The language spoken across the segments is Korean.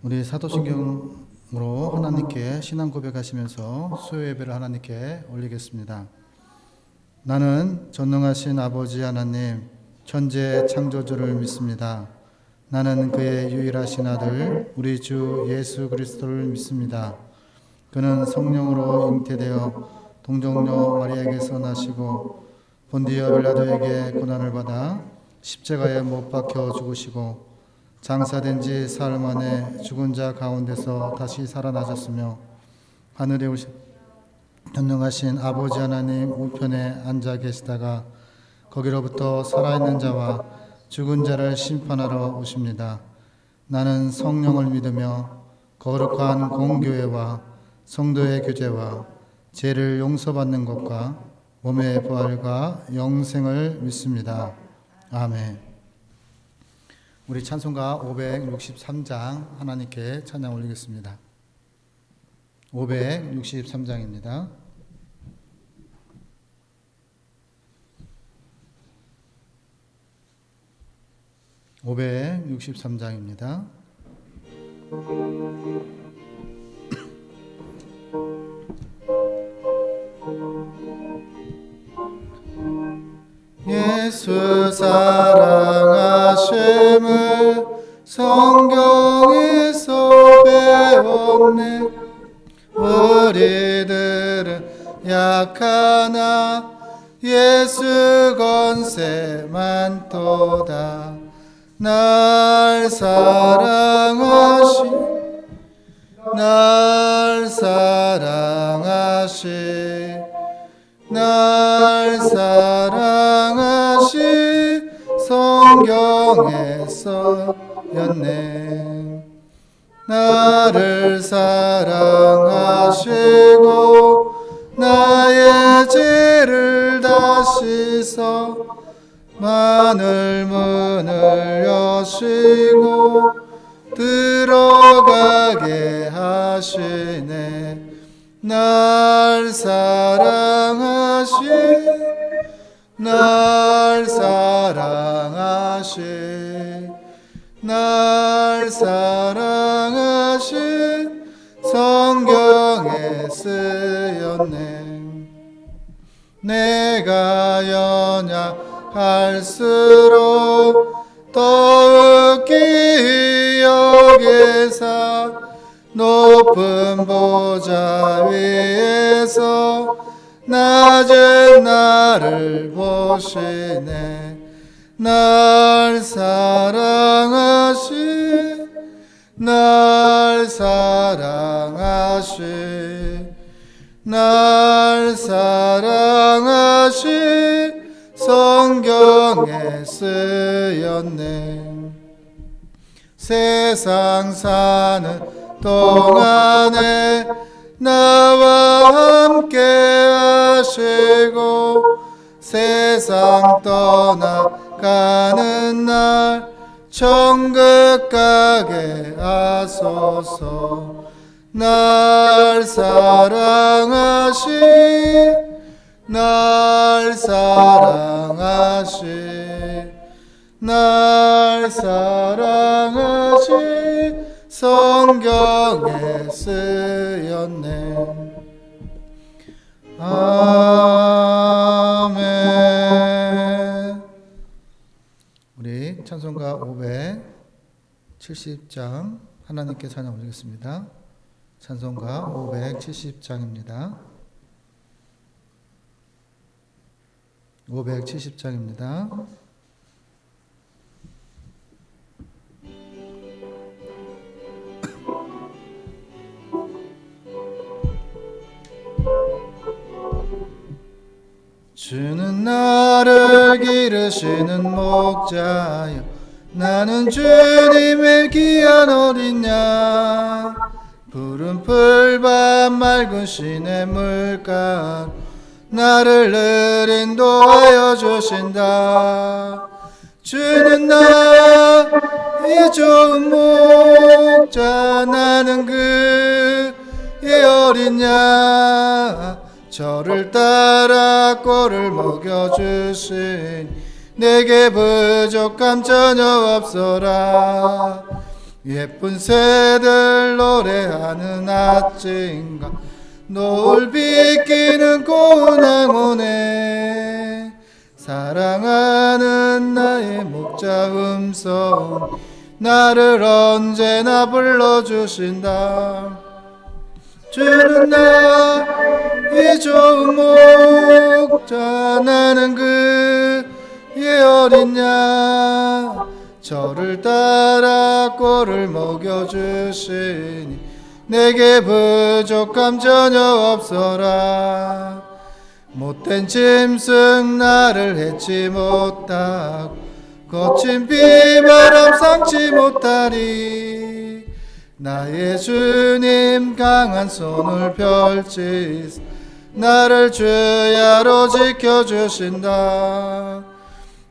우리 사도신경으로 하나님께 신앙 고백하시면서 수요 예배를 하나님께 올리겠습니다. 나는 전능하신 아버지 하나님, 천재 창조주를 믿습니다. 나는 그의 유일하신 아들, 우리 주 예수 그리스도를 믿습니다. 그는 성령으로 잉태되어 동정녀 마리아에게서 나시고 본디오 빌라도에게 고난을 받아 십자가에 못 박혀 죽으시고 장사된 지 사흘 만에 죽은 자 가운데서 다시 살아나셨으며 하늘에 오신 전능하신 아버지 하나님 우편에 앉아 계시다가 거기로부터 살아있는 자와 죽은 자를 심판하러 오십니다. 나는 성령을 믿으며 거룩한 공교회와 성도의 교제와 죄를 용서받는 것과 몸의 부활과 영생을 믿습니다. 아멘. 우리 찬송가 563장 하나님께 찬양 올리겠습니다. 563장입니다. (563장입니다) 예수 사랑하심을 성경에서 배웠네. 우리들은 약하나 예수 권세 많도다. 날 사랑하시 성경에 써였네. 나를 사랑하시고 나의 죄를 다 씻어 마늘 문을 여시고 들어가게 하시네. 날 사랑하시 성경에 쓰였네. 내가 연약할수록 더욱 기이 여기사 높은 보좌 위에서 낮은 나를 보시네. 날 사랑하시 성경에 쓰였네. 세상 사는 동안에 나와 함께 하시고 세상 떠나가는 날 천국 가게 하소서. 날 사랑하시 성경에 쓰였네. 아멘. 우리 찬송가 570장 하나님께 찬양 올리겠습니다. 찬송가 570장입니다. 570장입니다. 주는 나를 기르시는 목자여, 나는 주님의 귀한 어린 양. 푸른 풀밭 맑은 시냇물가 나를 늘 인도하여 주신다. 주는 나의 좋은 목자, 나는 그의 어린 양. 저를 따라 꼴을 먹여주신 내게 부족함 전혀 없어라. 예쁜 새들 노래하는 아침과 노을 비끼는 고운 황혼에 사랑하는 나의 목자 음성 나를 언제나 불러주신다. 주는 나의 좋은 목자 나는 그의 어린 양 저를 따라 꼴을 먹여주시니 내게 부족함 전혀 없어라. 못된 짐승 나를 해치 못하고 거친 비바람 상치 못하리. 나의 주님 강한 손을 펼치사 나를 주야로 지켜주신다.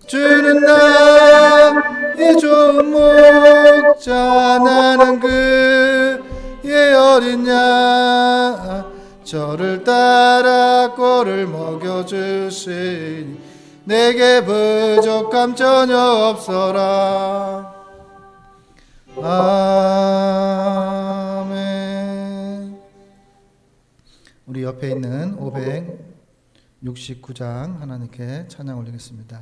주는 나의 좋은 목자 나는 그의 어린 양 저를 따라 꼴을 먹여주시니 내게 부족함 전혀 없어라. 아멘. 우리 옆에 있는 569장 하나님께 찬양 올리겠습니다.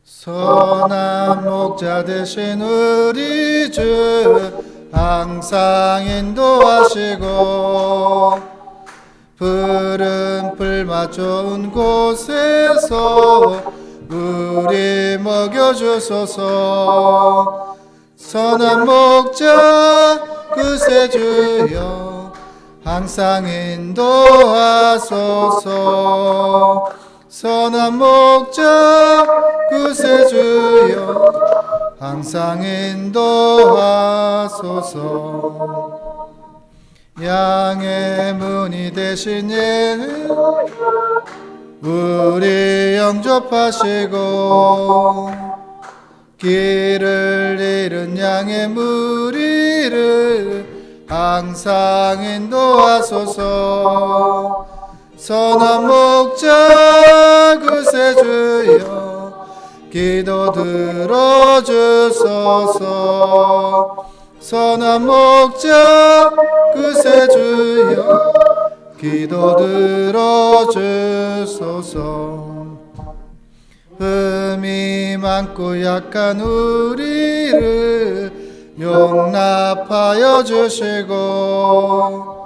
선한 목자 되신 우리 주 항상 인도하시고 푸른 풀맛 좋은 곳에서 우리 먹여주소서. 선한 목자 그새 주여 항상 인도하소서. 선한 목자 그새 주여 항상 인도하소서. 양의 문이 되신 예 우리 영접하시고 길을 잃은 양의 무리를 항상 인도하소서. 선한 목자 그새 주여 기도 들어주소서. 선한 목자 그새 주여 기도 들어주소서. 흠이 많고 약한 우리를 용납하여 주시고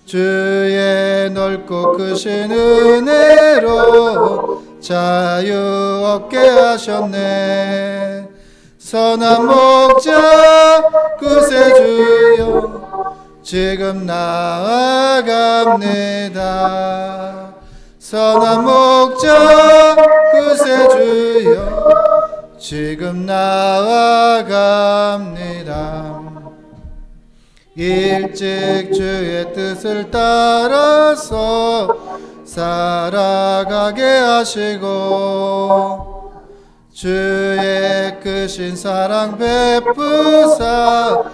주의 넓고 크신 은혜로 자유 얻게 하셨네. 선한 목자 그새 주여 지금 나아갑니다. 선한 목자 그새 주여 지금 나아갑니다. 일찍 주의 뜻을 따라서 살아가게 하시고 주의 크신 사랑 베푸사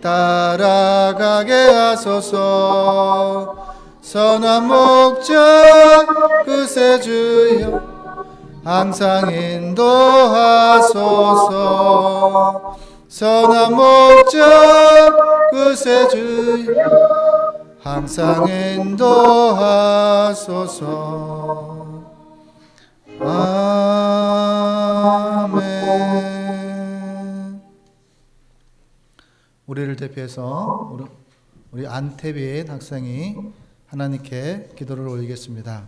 따라가게 하소서. 선한 목자 그새 주여 항상 인도하소서. 선한 목자 그새 주여 항상 인도하소서. 아멘. 우리를 대표해서 우리 안태빈 학생이 하나님께 기도를 올리겠습니다.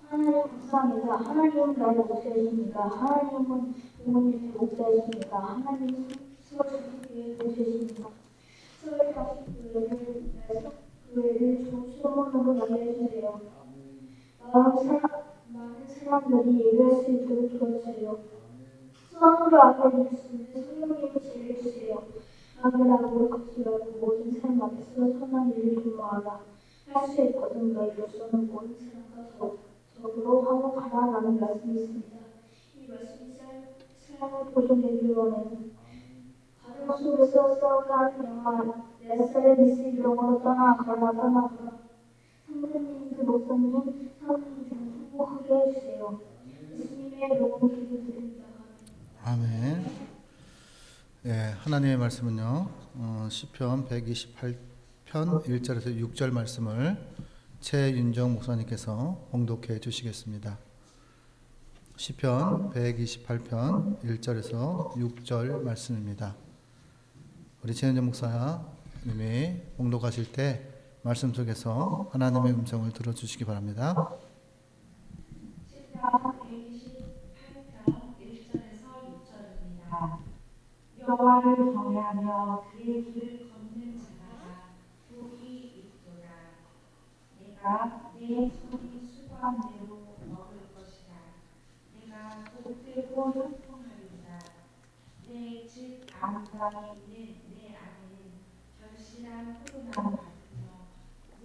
하나님 감사합니다. 하나님은 나의 목자이십니다. 하나님은 부모님의 목자이십니다. 하나님은 수고주기의 목자이십니다. 수고의 교회를 조수원으로 남겨주세요. 많은 사람들이 예배할 수 있도록 도와주세요. 수원으로 앞에 있으면 성령님을 지켜주세요. 아무라고 걷지 말고 모든 사람 앞에서 선한 일을 도모하라. 할 수 있거든 너희로서는 모든 사람과 적으로 화목하라라는 말씀이 있습니다. 이 말씀이 사람을 보존되기를 원하는 고통 속에서 써간 영화 레스를 미스용으로 떠나거나 선생님 그 목사님 사모님 좀 행복하게 해주세요. 예수님의 이름으로 기도드립니다. 아멘. 예, 하나님의 말씀은요. 시편 128편 1절에서 6절 말씀을 최윤정 목사님께서 봉독해 주시겠습니다. 시편 128편 1절에서 6절 말씀입니다. 우리 최윤정 목사님이 봉독하실 때 말씀 속에서 하나님의 음성을 들어주시기 바랍니다. 시편 128편 1절에서 6절입니다. 여호와를 경외하며 그의 길을 걷는 자마다 복이 있도다. 내가 내 손이 수고한 대로 먹을 것이라. 내가 복되고 형통하리이다. 내 집 안방에 있는 내 아내는 결실한 포도나무 같으며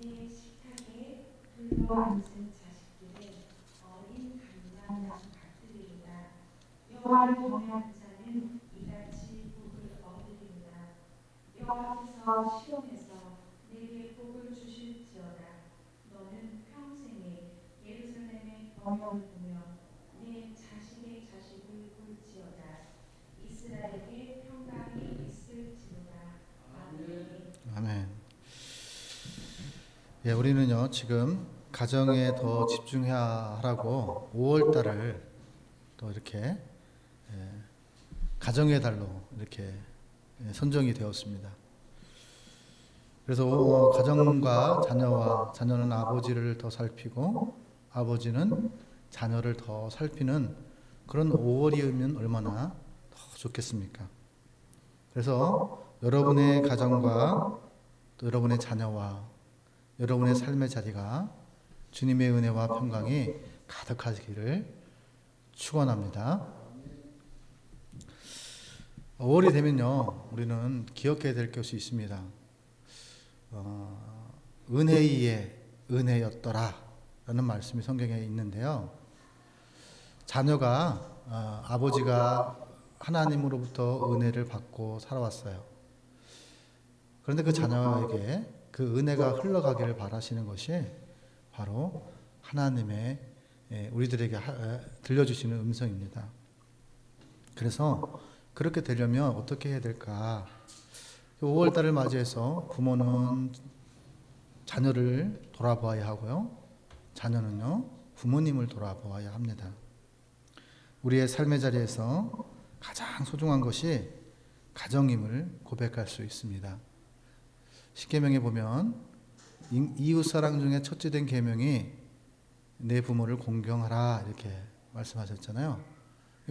내 식탁에 둘러앉은 자식들은 어린 감람나무 같으리이다. 여호와를 경외하는 자는 이같이 복을 얻으리이다. 여호와께서 시온에서 내게 복을 주실지어다. 너는 평생에 예루살렘의 번영을 보며 내 자식의 자식을 볼지어다. 이스라엘에게 평강이 있을지어다. 아멘. 아멘. 예, 우리는요 지금 가정에 더 집중해야 하라고 5월 달을 또 이렇게 가정의 달로 이렇게 선정이 되었습니다. 그래서 가정과 자녀와 자녀는 아버지를 더 살피고 아버지는 자녀를 더 살피는 그런 5월이면 얼마나 더 좋겠습니까? 그래서 여러분의 가정과 또 여러분의 자녀와 여러분의 삶의 자리가 주님의 은혜와 평강이 가득하시기를 축원합니다. 5월이 되면요, 우리는 기억해야 될 것이 있습니다. 은혜이에 은혜였더라 라는 말씀이 성경에 있는데요. 자녀가 아버지가 하나님으로부터 은혜를 받고 살아왔어요. 그런데 그 자녀에게 그 은혜가 흘러가기를 바라시는 것이 바로 하나님의 우리들에게 들려주시는 음성입니다. 그래서 그렇게 되려면 어떻게 해야 될까? 5월달을 맞이해서 부모는 자녀를 돌아보아야 하고요. 자녀는요, 부모님을 돌아보아야 합니다. 우리의 삶의 자리에서 가장 소중한 것이 가정임을 고백할 수 있습니다. 십계명에 보면 이웃사랑 중에 첫째 된 계명이 내 부모를 공경하라 이렇게 말씀하셨잖아요.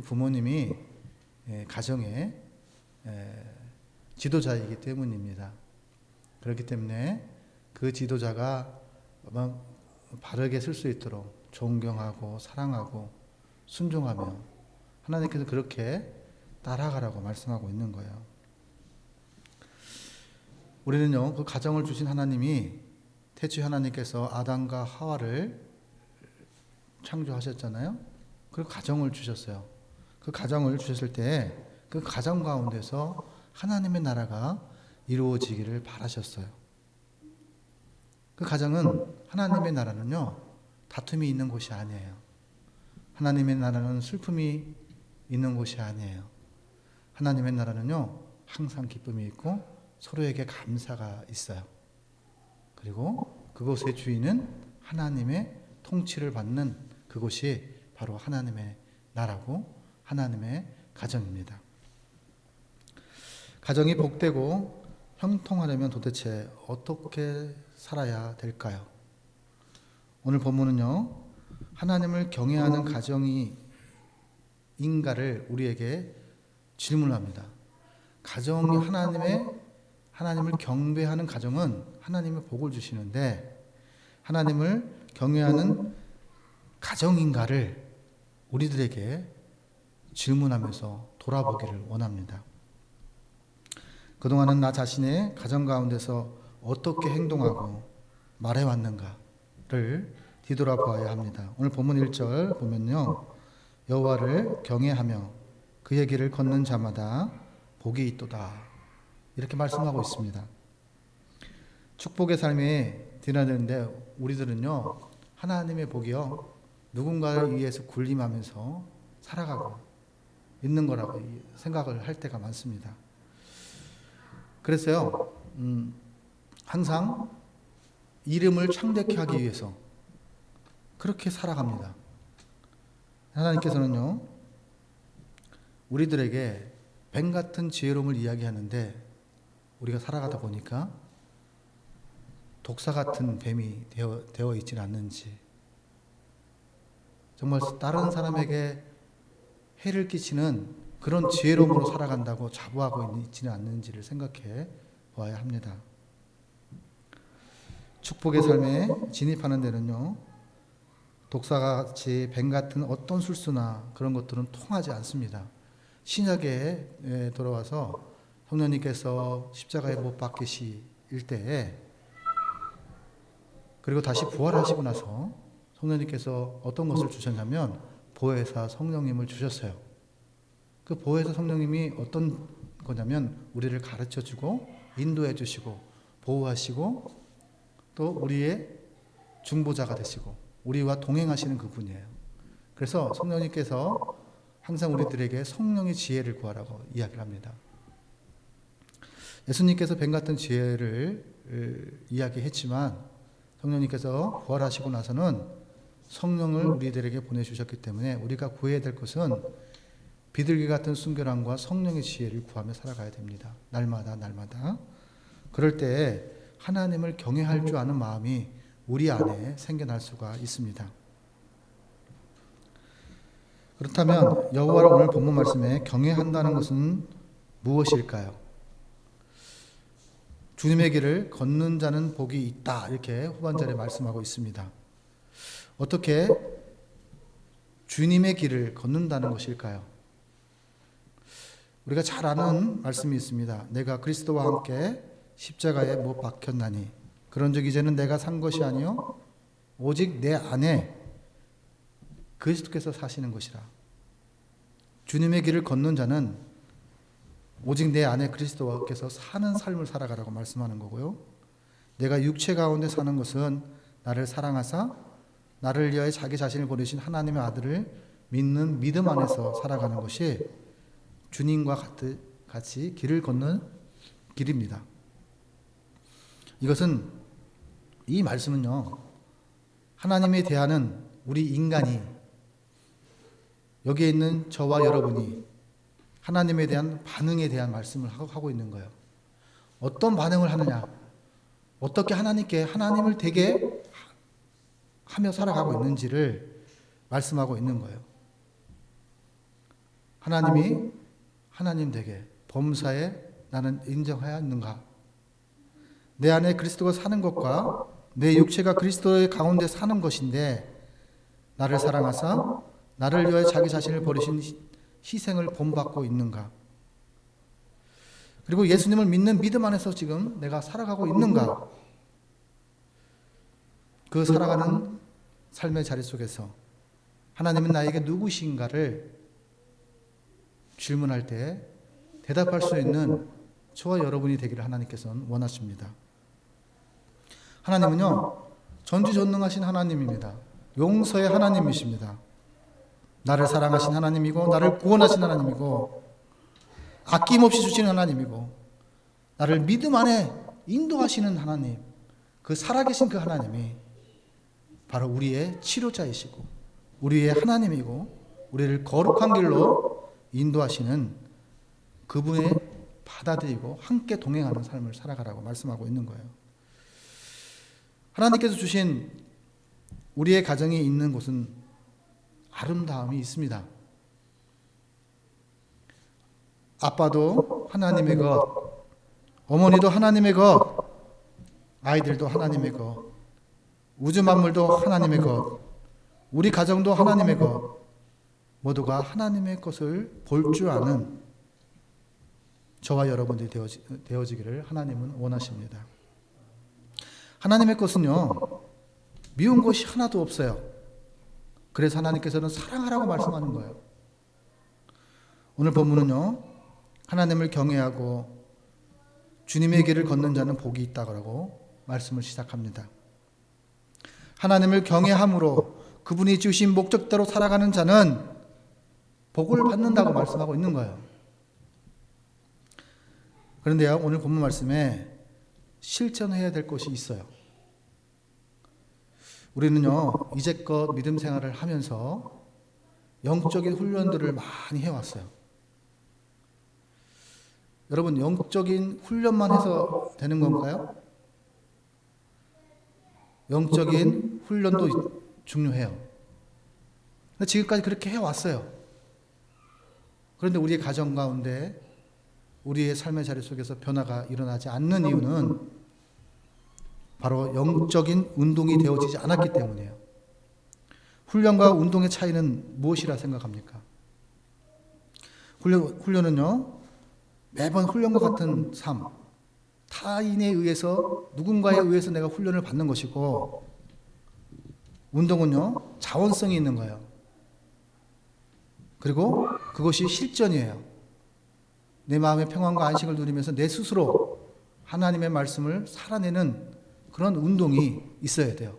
부모님이 가정의 지도자이기 때문입니다. 그렇기 때문에 그 지도자가 바르게 쓸 수 있도록 존경하고 사랑하고 순종하며 하나님께서 그렇게 따라가라고 말씀하고 있는 거예요. 우리는요, 그 가정을 주신 하나님이 태초에 하나님께서 아담과 하와를 창조하셨잖아요. 그리고 가정을 주셨어요. 그 가정을 주셨을 때 그 가정 가운데서 하나님의 나라가 이루어지기를 바라셨어요. 그 가정은 하나님의 나라는요, 다툼이 있는 곳이 아니에요. 하나님의 나라는 슬픔이 있는 곳이 아니에요. 하나님의 나라는요, 항상 기쁨이 있고 서로에게 감사가 있어요. 그리고 그곳의 주인은 하나님의 통치를 받는 그곳이 바로 하나님의 나라고 하나님의 가정입니다. 가정이 복되고 형통하려면 도대체 어떻게 살아야 될까요? 오늘 본문은요, 하나님을 경외하는 가정이 인가를 우리에게 질문합니다. 가정이 하나님을 경배하는 가정은 하나님의 복을 주시는데 하나님을 경외하는 가정인가를 우리들에게 질문하면서 돌아보기를 원합니다. 그동안은 나 자신의 가정 가운데서 어떻게 행동하고 말해왔는가를 뒤돌아보아야 합니다. 오늘 본문 1절 보면요, 여호와를 경외하며 그의 길을 걷는 자마다 복이 있도다 이렇게 말씀하고 있습니다. 축복의 삶이 되어야 되는데 우리들은요, 하나님의 복이요, 누군가를 위해서 군림하면서 살아가고 있는 거라고 생각을 할 때가 많습니다. 그래서요, 항상 이름을 창대케 하기 위해서 그렇게 살아갑니다. 하나님께서는요, 우리들에게 뱀 같은 지혜로움을 이야기하는데 우리가 살아가다 보니까 독사 같은 뱀이 되어 있지는 않는지, 정말 다른 사람에게 해를 끼치는 그런 지혜로움으로 살아간다고 자부하고 있지는 않는지를 생각해 보아야 합니다. 축복의 삶에 진입하는 데는요, 독사같이 뱀 같은 어떤 술수나 그런 것들은 통하지 않습니다. 신약에 돌아와서 성령님께서 십자가에 못 박히실 때에, 그리고 다시 부활하시고 나서 성령님께서 어떤 것을 주셨냐면 보혜사 성령님을 주셨어요. 그 보혜사 성령님이 어떤 거냐면 우리를 가르쳐주고 인도해 주시고 보호하시고 또 우리의 중보자가 되시고 우리와 동행하시는 그분이에요. 그래서 성령님께서 항상 우리들에게 성령의 지혜를 구하라고 이야기를 합니다. 예수님께서 뱀 같은 지혜를 이야기했지만 성령님께서 부활하시고 나서는 성령을 우리들에게 보내주셨기 때문에 우리가 구해야 될 것은 비둘기 같은 순결함과 성령의 지혜를 구하며 살아가야 됩니다. 날마다. 그럴 때 하나님을 경외할 줄 아는 마음이 우리 안에 생겨날 수가 있습니다. 그렇다면 여호와를 오늘 본문 말씀에 경외한다는 것은 무엇일까요? 주님의 길을 걷는 자는 복이 있다, 이렇게 후반절에 말씀하고 있습니다. 어떻게 주님의 길을 걷는다는 것일까요? 우리가 잘 아는 말씀이 있습니다. 내가 그리스도와 함께 십자가에 못 박혔나니 그런즉 이제는 내가 산 것이 아니요 오직 내 안에 그리스도께서 사시는 것이라. 주님의 길을 걷는 자는 오직 내 안에 그리스도께서 사는 삶을 살아가라고 말씀하는 거고요. 내가 육체 가운데 사는 것은 나를 사랑하사 나를 위하여 자기 자신을 보내신 하나님의 아들을 믿는 믿음 안에서 살아가는 것이 주님과 같이 길을 걷는 길입니다. 이 말씀은요, 하나님에 대하는 우리 인간이, 여기에 있는 저와 여러분이 하나님에 대한 반응에 대한 말씀을 하고 있는 거예요. 어떤 반응을 하느냐, 어떻게 하나님을 되게 하며 살아가고 있는지를 말씀하고 있는 거예요. 하나님이 하나님 되게 범사에 나는 인정해야 하는가? 내 안에 그리스도가 사는 것과 내 육체가 그리스도의 가운데 사는 것인데 나를 사랑하사 나를 위하여 자기 자신을 버리신 희생을 본받고 있는가? 그리고 예수님을 믿는 믿음 안에서 지금 내가 살아가고 있는가? 그 살아가는 삶의 자리 속에서 하나님은 나에게 누구신가를 질문할 때 대답할 수 있는 저와 여러분이 되기를 하나님께서는 원하십니다. 하나님은요, 전지전능하신 하나님입니다. 용서의 하나님이십니다. 나를 사랑하신 하나님이고 나를 구원하신 하나님이고 아낌없이 주시는 하나님이고 나를 믿음 안에 인도하시는 하나님, 그 살아계신 그 하나님이 바로 우리의 치료자이시고 우리의 하나님이고 우리를 거룩한 길로 인도하시는 그분의 받아들이고 함께 동행하는 삶을 살아가라고 말씀하고 있는 거예요. 하나님께서 주신 우리의 가정에 있는 곳은 아름다움이 있습니다. 아빠도 하나님의 것, 어머니도 하나님의 것, 아이들도 하나님의 것, 우주 만물도 하나님의 것, 우리 가정도 하나님의 것, 모두가 하나님의 것을 볼 줄 아는 저와 여러분들이 되어지기를 하나님은 원하십니다. 하나님의 것은요, 미운 것이 하나도 없어요. 그래서 하나님께서는 사랑하라고 말씀하는 거예요. 오늘 본문은요, 하나님을 경외하고 주님의 길을 걷는 자는 복이 있다고 말씀을 시작합니다. 하나님을 경외함으로 그분이 주신 목적대로 살아가는 자는 복을 받는다고 말씀하고 있는 거예요. 그런데요, 오늘 본문 말씀에 실천해야 될 것이 있어요. 우리는요, 이제껏 믿음 생활을 하면서 영적인 훈련들을 많이 해왔어요. 여러분, 영적인 훈련만 해서 되는 건가요? 영적인 훈련도 중요해요. 근데 지금까지 그렇게 해왔어요. 그런데 우리의 가정 가운데, 우리의 삶의 자리 속에서 변화가 일어나지 않는 이유는 바로 영적인 운동이 되어지지 않았기 때문이에요. 훈련과 운동의 차이는 무엇이라 생각합니까? 훈련은요, 매번 훈련과 같은 삶, 타인에 의해서, 누군가에 의해서 내가 훈련을 받는 것이고, 운동은요, 자원성이 있는 거예요. 그리고 그것이 실전이에요. 내 마음의 평안과 안식을 누리면서 내 스스로 하나님의 말씀을 살아내는 그런 운동이 있어야 돼요.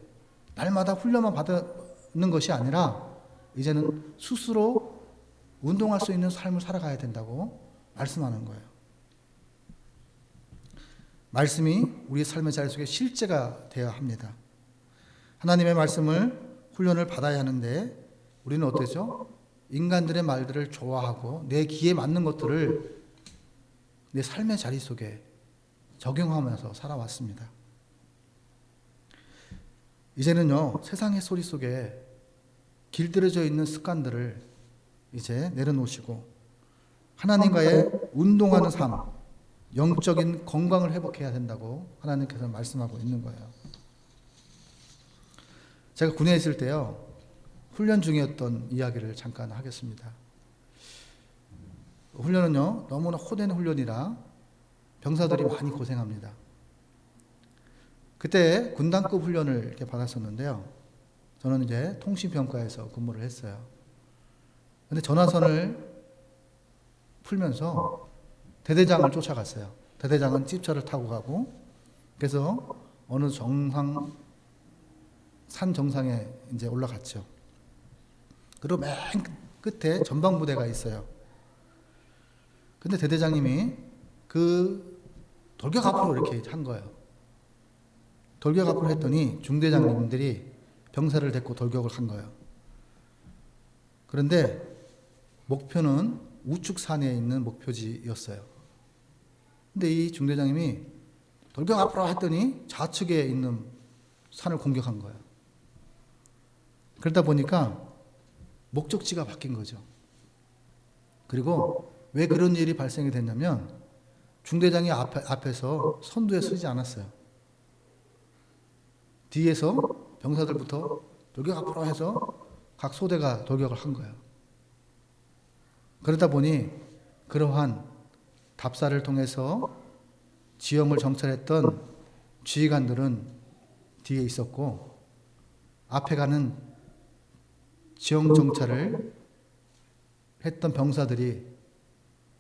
날마다 훈련만 받는 것이 아니라 이제는 스스로 운동할 수 있는 삶을 살아가야 된다고 말씀하는 거예요. 말씀이 우리의 삶의 자리 속에 실제가 되어야 합니다. 하나님의 말씀을 훈련을 받아야 하는데 우리는 어때죠? 인간들의 말들을 좋아하고 내 귀에 맞는 것들을 내 삶의 자리 속에 적용하면서 살아왔습니다. 이제는요, 세상의 소리 속에 길들여져 있는 습관들을 이제 내려놓으시고 하나님과의 운동하는 삶, 영적인 건강을 회복해야 된다고 하나님께서 말씀하고 있는 거예요. 제가 군에 있을 때요, 훈련 중이었던 이야기를 잠깐 하겠습니다. 훈련은요, 너무나 호된 훈련이라 병사들이 많이 고생합니다. 그때 군단급 훈련을 이렇게 받았었는데요. 저는 이제 통신병과에서 근무를 했어요. 근데 전화선을 풀면서 대대장을 쫓아갔어요. 대대장은 찝차를 타고 가고, 그래서 어느 산 정상에 이제 올라갔죠. 그리고 맨 끝에 전방부대가 있어요. 근데 대대장님이 그 돌격 앞으로 이렇게 한 거예요. 돌격 앞으로 했더니 중대장님들이 병사를 데리고 돌격을 한 거예요. 그런데 목표는 우측 산에 있는 목표지였어요. 근데 이 중대장님이 돌격 앞으로 했더니 좌측에 있는 산을 공격한 거예요. 그러다 보니까 목적지가 바뀐 거죠. 그리고 왜 그런 일이 발생이 됐냐면 중대장이 앞에서 선두에 서지 않았어요. 뒤에서 병사들부터 돌격 앞으로 해서 각 소대가 돌격을 한 거예요. 그러다 보니 그러한 답사를 통해서 지형을 정찰했던 지휘관들은 뒤에 있었고 앞에 가는 지형 정찰을 했던 병사들이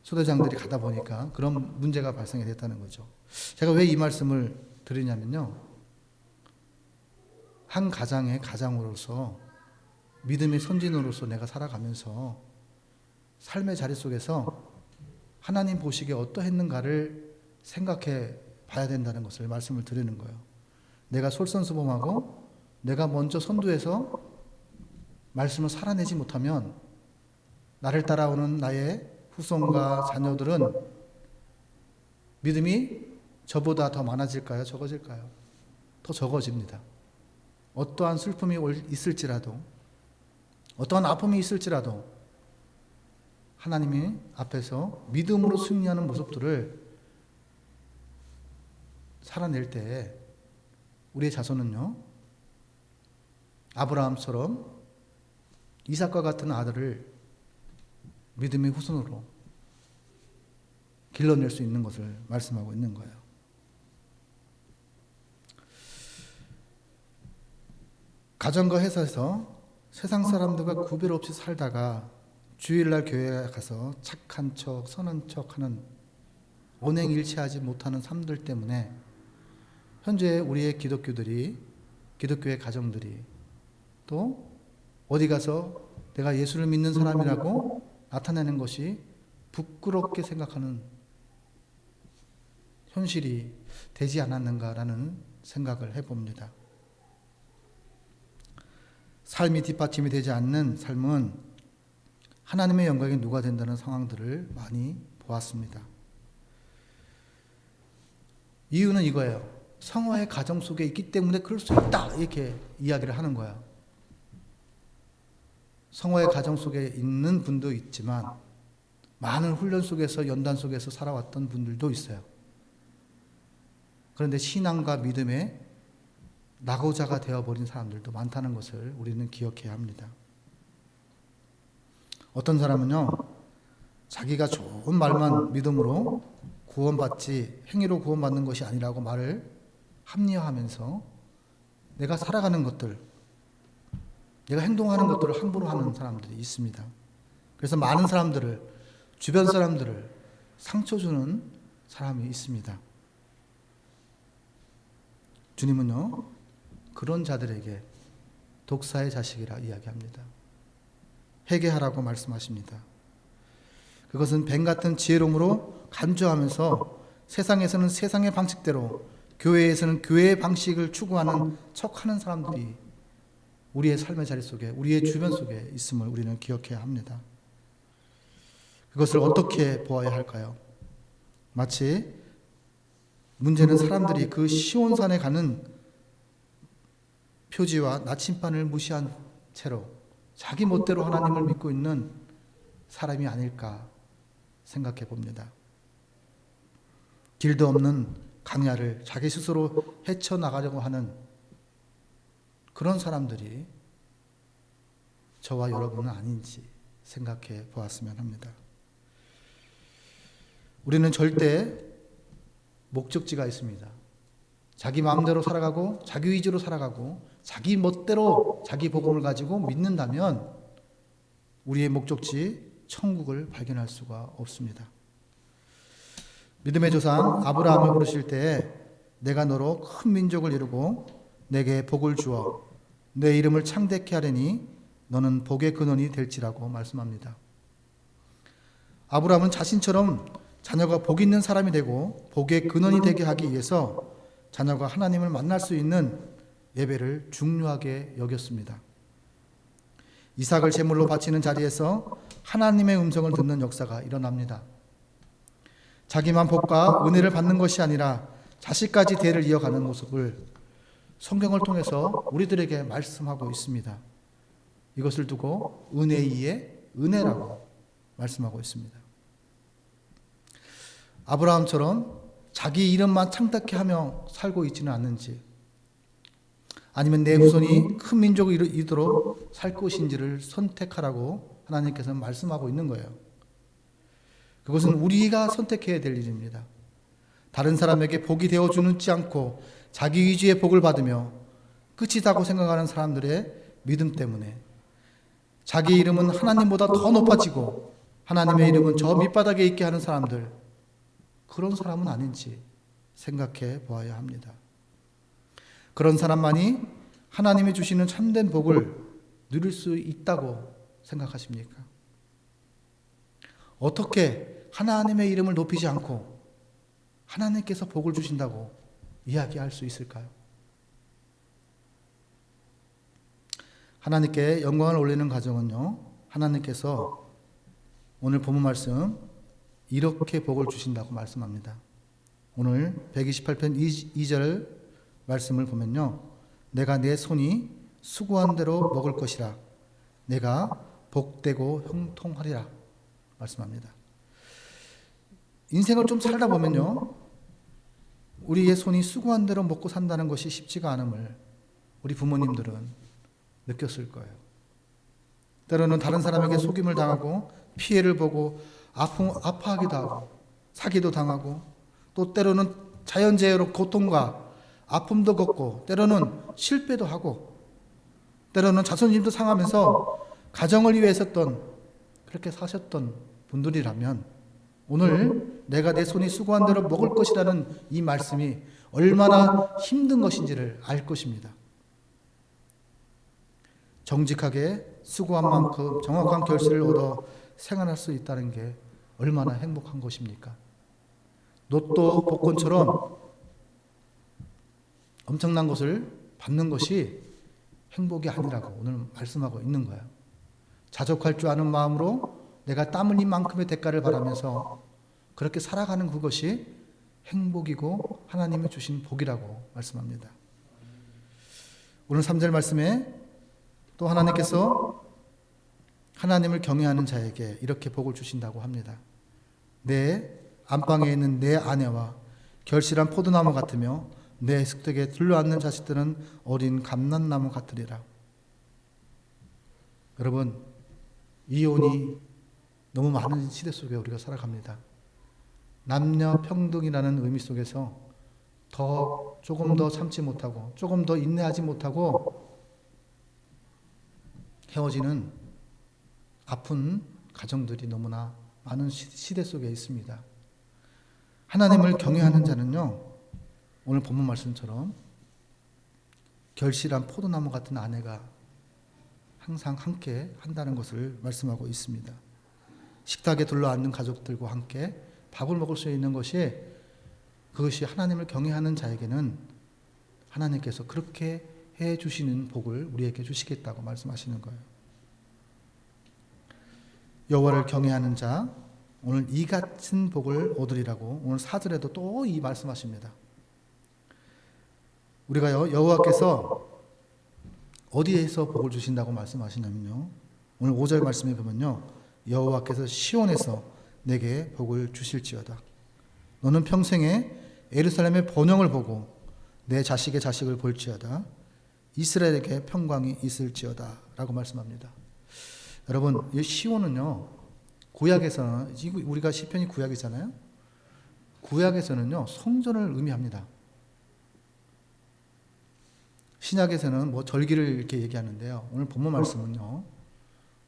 소대장들이 가다 보니까 그런 문제가 발생이 됐다는 거죠. 제가 왜 이 말씀을 드리냐면요. 한 가장의 가장으로서 믿음의 선진으로서 내가 살아가면서 삶의 자리 속에서 하나님 보시기에 어떠했는가를 생각해 봐야 된다는 것을 말씀을 드리는 거예요. 내가 솔선수범하고 내가 먼저 선두에서 말씀을 살아내지 못하면 나를 따라오는 나의 후손과 자녀들은 믿음이 저보다 더 많아질까요? 적어질까요? 더 적어집니다. 어떠한 슬픔이 있을지라도 어떠한 아픔이 있을지라도 하나님이 앞에서 믿음으로 승리하는 모습들을 살아낼 때 우리의 자손은요, 아브라함처럼 이삭과 같은 아들을 믿음의 후손으로 길러낼 수 있는 것을 말씀하고 있는 거예요. 가정과 회사에서 세상 사람들과 구별 없이 살다가 주일날 교회에 가서 착한 척, 선한 척 하는 언행일치하지 못하는 삶들 때문에 현재 우리의 기독교의 가정들이 또 어디 가서 내가 예수를 믿는 사람이라고 나타내는 것이 부끄럽게 생각하는 현실이 되지 않았는가라는 생각을 해봅니다. 삶이 뒷받침이 되지 않는 삶은 하나님의 영광이 누가 된다는 상황들을 많이 보았습니다. 이유는 이거예요. 성화의 가정 속에 있기 때문에 그럴 수 있다 이렇게 이야기를 하는 거야. 성화의 가정 속에 있는 분도 있지만 많은 훈련 속에서 연단 속에서 살아왔던 분들도 있어요. 그런데 신앙과 믿음에 낙오자가 되어버린 사람들도 많다는 것을 우리는 기억해야 합니다. 어떤 사람은요, 자기가 좋은 말만 믿음으로 구원받지 행위로 구원받는 것이 아니라고 말을 합리화하면서 내가 살아가는 것들, 내가 행동하는 것들을 함부로 하는 사람들이 있습니다. 그래서 많은 사람들을, 주변 사람들을 상처 주는 사람이 있습니다. 주님은요, 그런 자들에게 독사의 자식이라 이야기합니다. 회개하라고 말씀하십니다. 그것은 뱀 같은 지혜로움으로 간주하면서 세상에서는 세상의 방식대로, 교회에서는 교회의 방식을 추구하는 척하는 사람들이 우리의 삶의 자리 속에, 우리의 주변 속에 있음을 우리는 기억해야 합니다. 그것을 어떻게 보아야 할까요? 마치 문제는 사람들이 그 시온산에 가는 표지와 나침반을 무시한 채로 자기 멋대로 하나님을 믿고 있는 사람이 아닐까 생각해 봅니다. 길도 없는 강야를 자기 스스로 헤쳐나가려고 하는 그런 사람들이 저와 여러분은 아닌지 생각해 보았으면 합니다. 우리는 절대 목적지가 있습니다. 자기 마음대로 살아가고 자기 위주로 살아가고 자기 멋대로 자기 복음을 가지고 믿는다면 우리의 목적지 천국을 발견할 수가 없습니다. 믿음의 조상 아브라함을 부르실 때 내가 너로 큰 민족을 이루고 내게 복을 주어 내 이름을 창대케 하려니 너는 복의 근원이 될지라고 말씀합니다. 아브라함은 자신처럼 자녀가 복 있는 사람이 되고 복의 근원이 되게 하기 위해서 자녀가 하나님을 만날 수 있는 예배를 중요하게 여겼습니다. 이삭을 제물로 바치는 자리에서 하나님의 음성을 듣는 역사가 일어납니다. 자기만 복과 은혜를 받는 것이 아니라 자식까지 대를 이어가는 모습을 성경을 통해서 우리들에게 말씀하고 있습니다. 이것을 두고 은혜 위에 은혜라고 말씀하고 있습니다. 아브라함처럼 자기 이름만 창답게 하며 살고 있지는 않는지, 아니면 내 후손이 큰 민족을 이루도록 살 것인지를 선택하라고 하나님께서는 말씀하고 있는 거예요. 그것은 우리가 선택해야 될 일입니다. 다른 사람에게 복이 되어주지 않고 자기 위주의 복을 받으며 끝이다고 생각하는 사람들의 믿음 때문에 자기 이름은 하나님보다 더 높아지고 하나님의 이름은 저 밑바닥에 있게 하는 사람들, 그런 사람은 아닌지 생각해 보아야 합니다. 그런 사람만이 하나님이 주시는 참된 복을 누릴 수 있다고 생각하십니까? 어떻게 하나님의 이름을 높이지 않고 하나님께서 복을 주신다고 이야기할 수 있을까요? 하나님께 영광을 올리는 가정은요, 하나님께서 오늘 본문 말씀 이렇게 복을 주신다고 말씀합니다. 오늘 128편 2절 말씀을 보면요, 내가 내 손이 수고한 대로 먹을 것이라 내가 복되고 형통하리라 말씀합니다. 인생을 좀 살다 보면요, 우리의 손이 수고한 대로 먹고 산다는 것이 쉽지가 않음을 우리 부모님들은 느꼈을 거예요. 때로는 다른 사람에게 속임을 당하고 피해를 보고 아파하기도 하고 사기도 당하고, 또 때로는 자연재해로 고통과 아픔도 겪고, 때로는 실패도 하고, 때로는 자존심도 상하면서 가정을 위해 했었던, 그렇게 사셨던 분들이라면 오늘 내가 내 손이 수고한 대로 먹을 것이라는 이 말씀이 얼마나 힘든 것인지를 알 것입니다. 정직하게 수고한 만큼 정확한 결실을 얻어 생활할 수 있다는 게 얼마나 행복한 것입니까? 로또 복권처럼 엄청난 것을 받는 것이 행복이 아니라고 오늘 말씀하고 있는 거예요. 자족할 줄 아는 마음으로 내가 땀 흘린 만큼의 대가를 바라면서 그렇게 살아가는 그것이 행복이고 하나님이 주신 복이라고 말씀합니다. 오늘 3절 말씀에 또 하나님께서 하나님을 경외하는 자에게 이렇게 복을 주신다고 합니다. 내 안방에 있는 내 아내와 결실한 포도나무 같으며 내 습득에 둘러앉는 자식들은 어린 감람나무 같으리라. 여러분, 이혼이 너무 많은 시대 속에 우리가 살아갑니다. 남녀 평등이라는 의미 속에서 조금 더 참지 못하고 조금 더 인내하지 못하고 헤어지는 아픈 가정들이 너무나 많은 시대 속에 있습니다. 하나님을 경외하는 자는요, 오늘 본문 말씀처럼 결실한 포도나무 같은 아내가 항상 함께 한다는 것을 말씀하고 있습니다. 식탁에 둘러앉는 가족들과 함께 밥을 먹을 수 있는 것이, 그것이 하나님을 경외하는 자에게는 하나님께서 그렇게 해 주시는 복을 우리에게 주시겠다고 말씀하시는 거예요. 여호와를 경외하는 자, 오늘 이 같은 복을 얻으리라고 오늘 4절에도 또 이 말씀하십니다. 우리가 여호와께서 어디에서 복을 주신다고 말씀하시냐면요, 오늘 5절 말씀에 보면요, 여호와께서 시온에서 내게 복을 주실지어다. 너는 평생에 예루살렘의 번영을 보고 내 자식의 자식을 볼지어다. 이스라엘에게 평강이 있을지어다 라고 말씀합니다. 여러분, 이 시온은요, 구약에서는, 우리가 시편이 구약이잖아요. 구약에서는요, 성전을 의미합니다. 신약에서는 뭐 절기를 이렇게 얘기하는데요, 오늘 본문 말씀은요,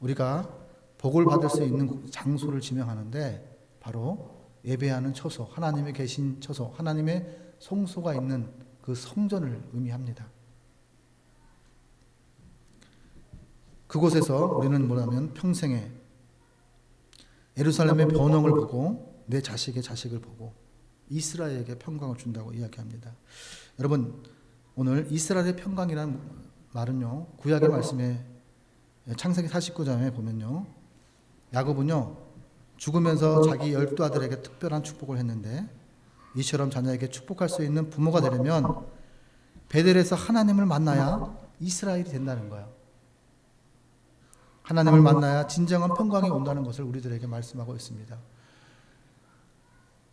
우리가 복을 받을 수 있는 장소를 지명하는데 바로 예배하는 처소, 하나님의 계신 처소, 하나님의 성소가 있는 그 성전을 의미합니다. 그곳에서 우리는 뭐냐면 평생에 예루살렘의 번영을 보고 내 자식의 자식을 보고 이스라엘에게 평강을 준다고 이야기합니다. 여러분, 오늘 이스라엘의 평강이라는 말은요, 구약의 말씀에 창세기 49장에 보면요, 야곱은요, 죽으면서 자기 12아들에게 특별한 축복을 했는데 이처럼 자녀에게 축복할 수 있는 부모가 되려면 베델에서 하나님을 만나야 이스라엘이 된다는 거예요. 하나님을 만나야 진정한 평강이 온다는 것을 우리들에게 말씀하고 있습니다.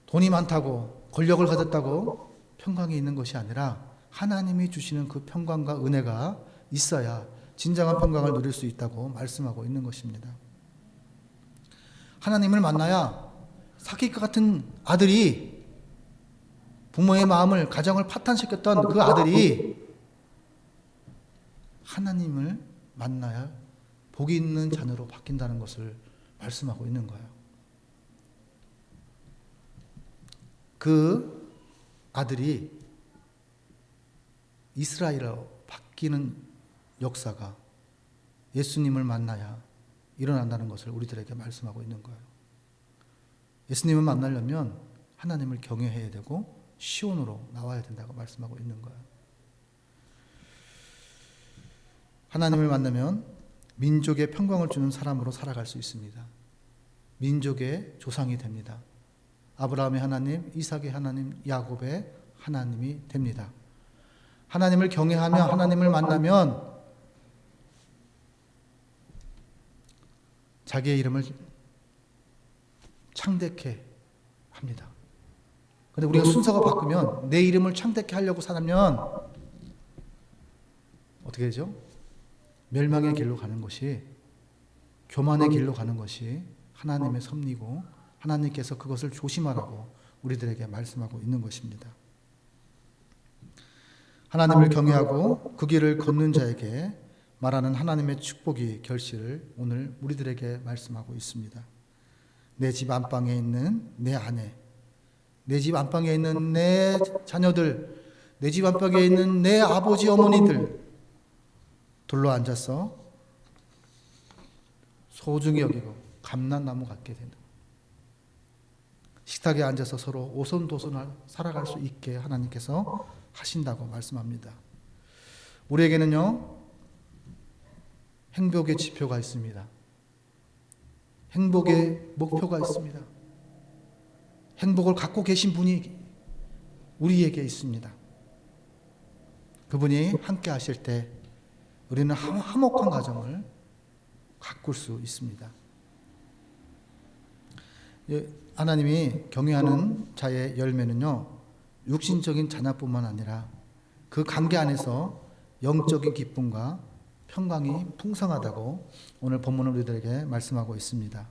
돈이 많다고, 권력을 가졌다고 평강이 있는 것이 아니라 하나님이 주시는 그 평강과 은혜가 있어야 진정한 평강을 누릴 수 있다고 말씀하고 있는 것입니다. 하나님을 만나야 사기과 같은 아들이, 부모의 마음을, 가정을 파탄시켰던 그 아들이 하나님을 만나야 복이 있는 자녀로 바뀐다는 것을 말씀하고 있는 거예요. 그 아들이 이스라엘로 바뀌는 역사가 예수님을 만나야 일어난다는 것을 우리들에게 말씀하고 있는 거예요. 예수님을 만나려면 하나님을 경외해야 되고 시온으로 나와야 된다고 말씀하고 있는 거예요. 하나님을 만나면 민족의 평강을 주는 사람으로 살아갈 수 있습니다. 민족의 조상이 됩니다. 아브라함의 하나님, 이삭의 하나님, 야곱의 하나님이 됩니다. 하나님을 경외하며 하나님을 만나면 자기의 이름을 창대케 합니다. 그런데 우리가 순서가 바꾸면 내 이름을 창대케 하려고 살면 어떻게 되죠? 멸망의 길로 가는 것이, 교만의 길로 가는 것이 하나님의 섭리고 하나님께서 그것을 조심하라고 우리들에게 말씀하고 있는 것입니다. 하나님을 경외하고 그 길을 걷는 자에게 말하는 하나님의 축복이 결실을 오늘 우리들에게 말씀하고 있습니다. 내 집 안방에 있는 내 아내, 내 집 안방에 있는 내 자녀들, 내 집 안방에 있는 내 아버지 어머니들 둘러 앉아서 소중히 여기고 감람나무 같게 된다. 식탁에 앉아서 서로 오손도손 살아갈 수 있게 하나님께서 하신다고 말씀합니다. 우리에게는요, 행복의 지표가 있습니다. 행복의 목표가 있습니다. 행복을 갖고 계신 분이 우리에게 있습니다. 그분이 함께 하실 때 우리는 화목한 가정을 가꿀 수 있습니다. 하나님이 경외하는 자의 열매는요, 육신적인 자녀뿐만 아니라 그 관계 안에서 영적인 기쁨과 평강이 풍성하다고 오늘 본문은 우리들에게 말씀하고 있습니다.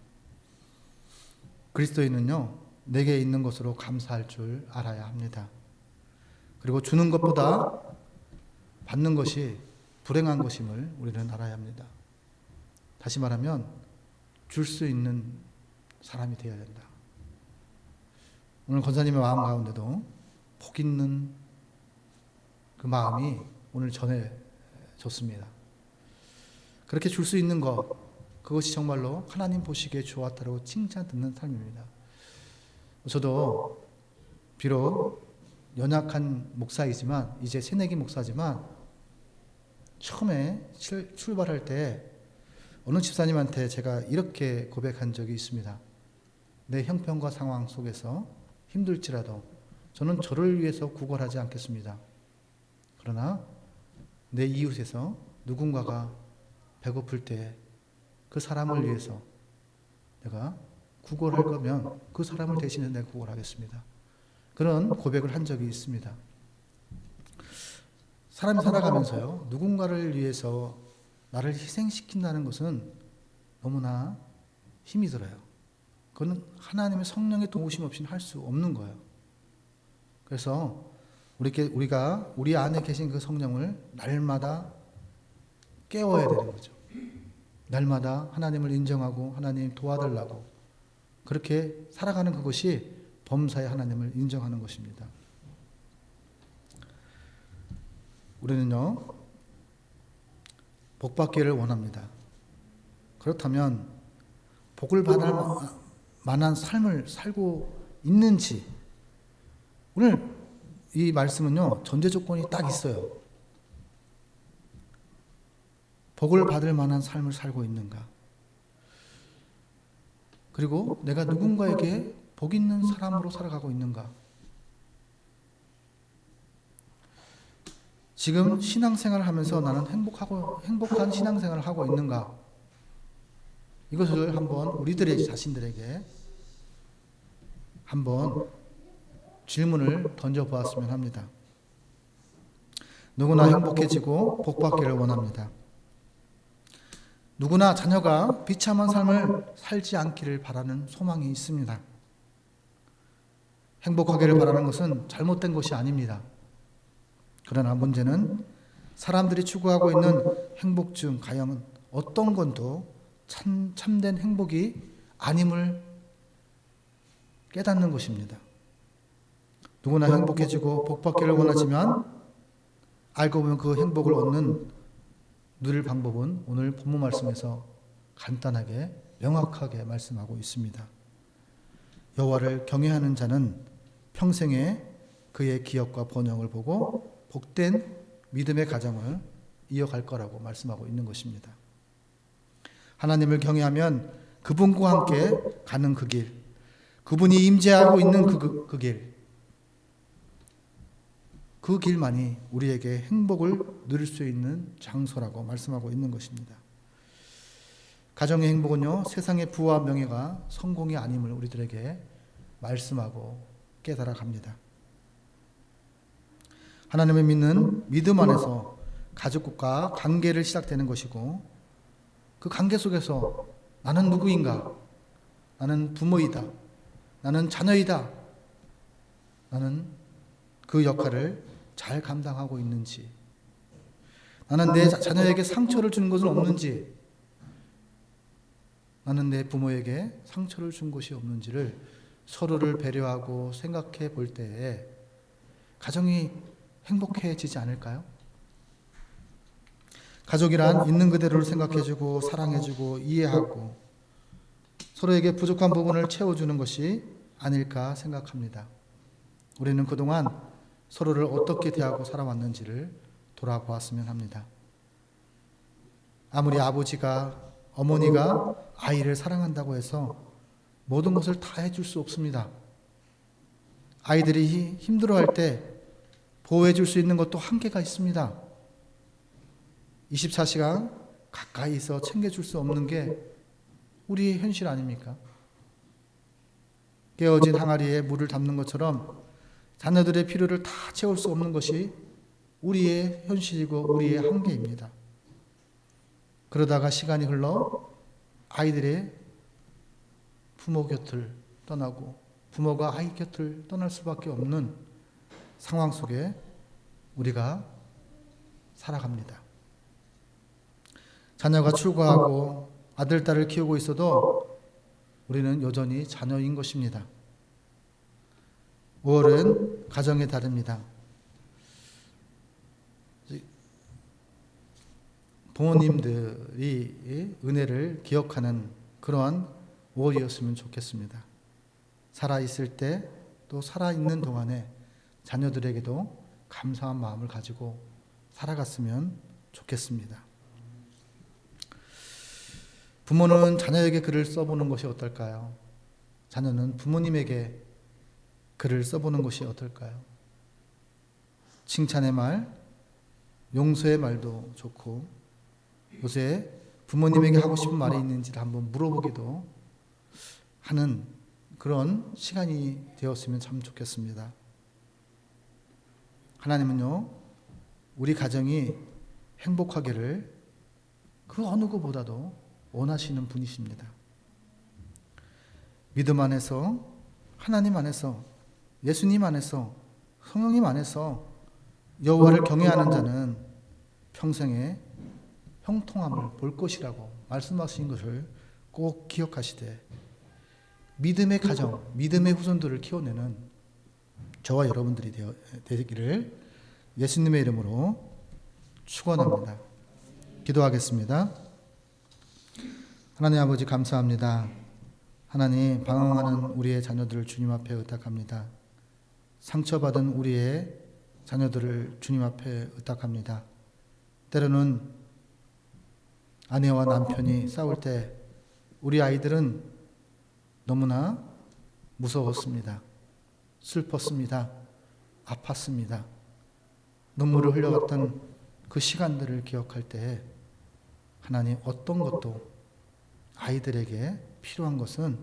그리스도인은요, 내게 있는 것으로 감사할 줄 알아야 합니다. 그리고 주는 것보다 받는 것이 불행한 것임을 우리는 알아야 합니다. 다시 말하면 줄 수 있는 사람이 되어야 된다. 오늘 권사님의 마음 가운데도 복 있는 그 마음이 오늘 전해졌습니다. 그렇게 줄 수 있는 것, 그것이 정말로 하나님 보시기에 좋았다고 칭찬 듣는 삶입니다. 저도 비록 연약한 목사이지만, 이제 새내기 목사지만, 처음에 출발할 때 어느 집사님한테 제가 이렇게 고백한 적이 있습니다. 내 형편과 상황 속에서 힘들지라도 저는 저를 위해서 구걸하지 않겠습니다. 그러나 내 이웃에서 누군가가 배고플 때 그 사람을 위해서 내가 구걸할 거면 그 사람을 대신해 내가 구걸하겠습니다. 그런 고백을 한 적이 있습니다. 사람이 살아가면서요, 누군가를 위해서 나를 희생시킨다는 것은 너무나 힘이 들어요. 그건 하나님의 성령의 도우심 없이는 할 수 없는 거예요. 그래서 우리가 우리 안에 계신 그 성령을 날마다 깨워야 되는 거죠. 날마다 하나님을 인정하고 하나님 도와달라고 그렇게 살아가는 그것이 범사의 하나님을 인정하는 것입니다. 우리는요, 복받기를 원합니다. 그렇다면 복을 받을 만한 삶을 살고 있는지, 오늘 이 말씀은요, 전제 조건이 딱 있어요. 복을 받을 만한 삶을 살고 있는가? 그리고 내가 누군가에게 복 있는 사람으로 살아가고 있는가? 지금 신앙생활을 하면서 나는 행복한 신앙생활을 하고 있는가? 이것을 한번 우리들의 자신들에게 한번 질문을 던져보았으면 합니다. 누구나 행복해지고 복받기를 원합니다. 누구나 자녀가 비참한 삶을 살지 않기를 바라는 소망이 있습니다. 행복하기를 바라는 것은 잘못된 것이 아닙니다. 그러나 문제는 사람들이 추구하고 있는 행복 중 과연 어떤 건도 참된 행복이 아님을 깨닫는 것입니다. 누구나 행복해지고 복받기를 원하지만 알고 보면 그 행복을 누릴 방법은 오늘 본문 말씀에서 간단하게 명확하게 말씀하고 있습니다. 여호와를 경외하는 자는 평생에 그의 기업과 번영을 보고 복된 믿음의 가정을 이어갈 거라고 말씀하고 있는 것입니다. 하나님을 경외하면 그분과 함께 가는 그 길, 그분이 임재하고 있는 그 길, 그 길만이 우리에게 행복을 누릴 수 있는 장소라고 말씀하고 있는 것입니다. 가정의 행복은요, 세상의 부와 명예가 성공이 아님을 우리들에게 말씀하고 깨달아 갑니다. 하나님을 믿는 믿음 안에서 가족과 관계를 시작되는 것이고, 그 관계 속에서 나는 누구인가? 나는 부모이다. 나는 자녀이다. 나는 그 역할을 잘 감당하고 있는지, 나는 내 자녀에게 상처를 준 것은 없는지, 나는 내 부모에게 상처를 준 것이 없는지를 서로를 배려하고 생각해 볼 때에 가정이 행복해지지 않을까요? 가족이란 있는 그대로를 생각해주고 사랑해주고 이해하고 서로에게 부족한 부분을 채워주는 것이 아닐까 생각합니다. 우리는 그동안 서로를 어떻게 대하고 살아왔는지를 돌아보았으면 합니다. 아무리 아버지가, 어머니가 아이를 사랑한다고 해서 모든 것을 다 해줄 수 없습니다. 아이들이 힘들어할 때 보호해줄 수 있는 것도 한계가 있습니다. 24시간 가까이서 챙겨줄 수 없는 게 우리의 현실 아닙니까? 깨어진 항아리에 물을 담는 것처럼 자녀들의 필요를 다 채울 수 없는 것이 우리의 현실이고 우리의 한계입니다. 그러다가 시간이 흘러 아이들의 부모 곁을 떠나고 부모가 아이 곁을 떠날 수밖에 없는 상황 속에 우리가 살아갑니다. 자녀가 출가하고 아들, 딸을 키우고 있어도 우리는 여전히 자녀인 것입니다. 5월은 가정의 달입니다. 부모님들이 은혜를 기억하는 그러한 5월이었으면 좋겠습니다. 살아있을 때 또 살아있는 동안에 자녀들에게도 감사한 마음을 가지고 살아갔으면 좋겠습니다. 부모는 자녀에게 글을 써보는 것이 어떨까요? 자녀는 부모님에게 글을 써보는 것이 어떨까요? 칭찬의 말, 용서의 말도 좋고 요새 부모님에게 하고 싶은 말이 있는지를 한번 물어보기도 하는 그런 시간이 되었으면 참 좋겠습니다. 하나님은요, 우리 가정이 행복하기를 그 어느 것보다도 원하시는 분이십니다. 믿음 안에서, 하나님 안에서, 예수님 안에서, 성령님 안에서 여호와를 경외하는 자는 평생에 형통함을 볼 것이라고 말씀하신 것을 꼭 기억하시되 믿음의 가정, 믿음의 후손들을 키워내는 저와 여러분들이 되기를 예수님의 이름으로 축원합니다. 기도하겠습니다. 하나님 아버지 감사합니다. 하나님 방황하는 우리의 자녀들을 주님 앞에 의탁합니다. 상처받은 우리의 자녀들을 주님 앞에 의탁합니다. 때로는 아내와 남편이 싸울 때 우리 아이들은 너무나 무서웠습니다. 슬펐습니다. 아팠습니다. 눈물을 흘려갔던 그 시간들을 기억할 때 하나님 어떤 것도 아이들에게 필요한 것은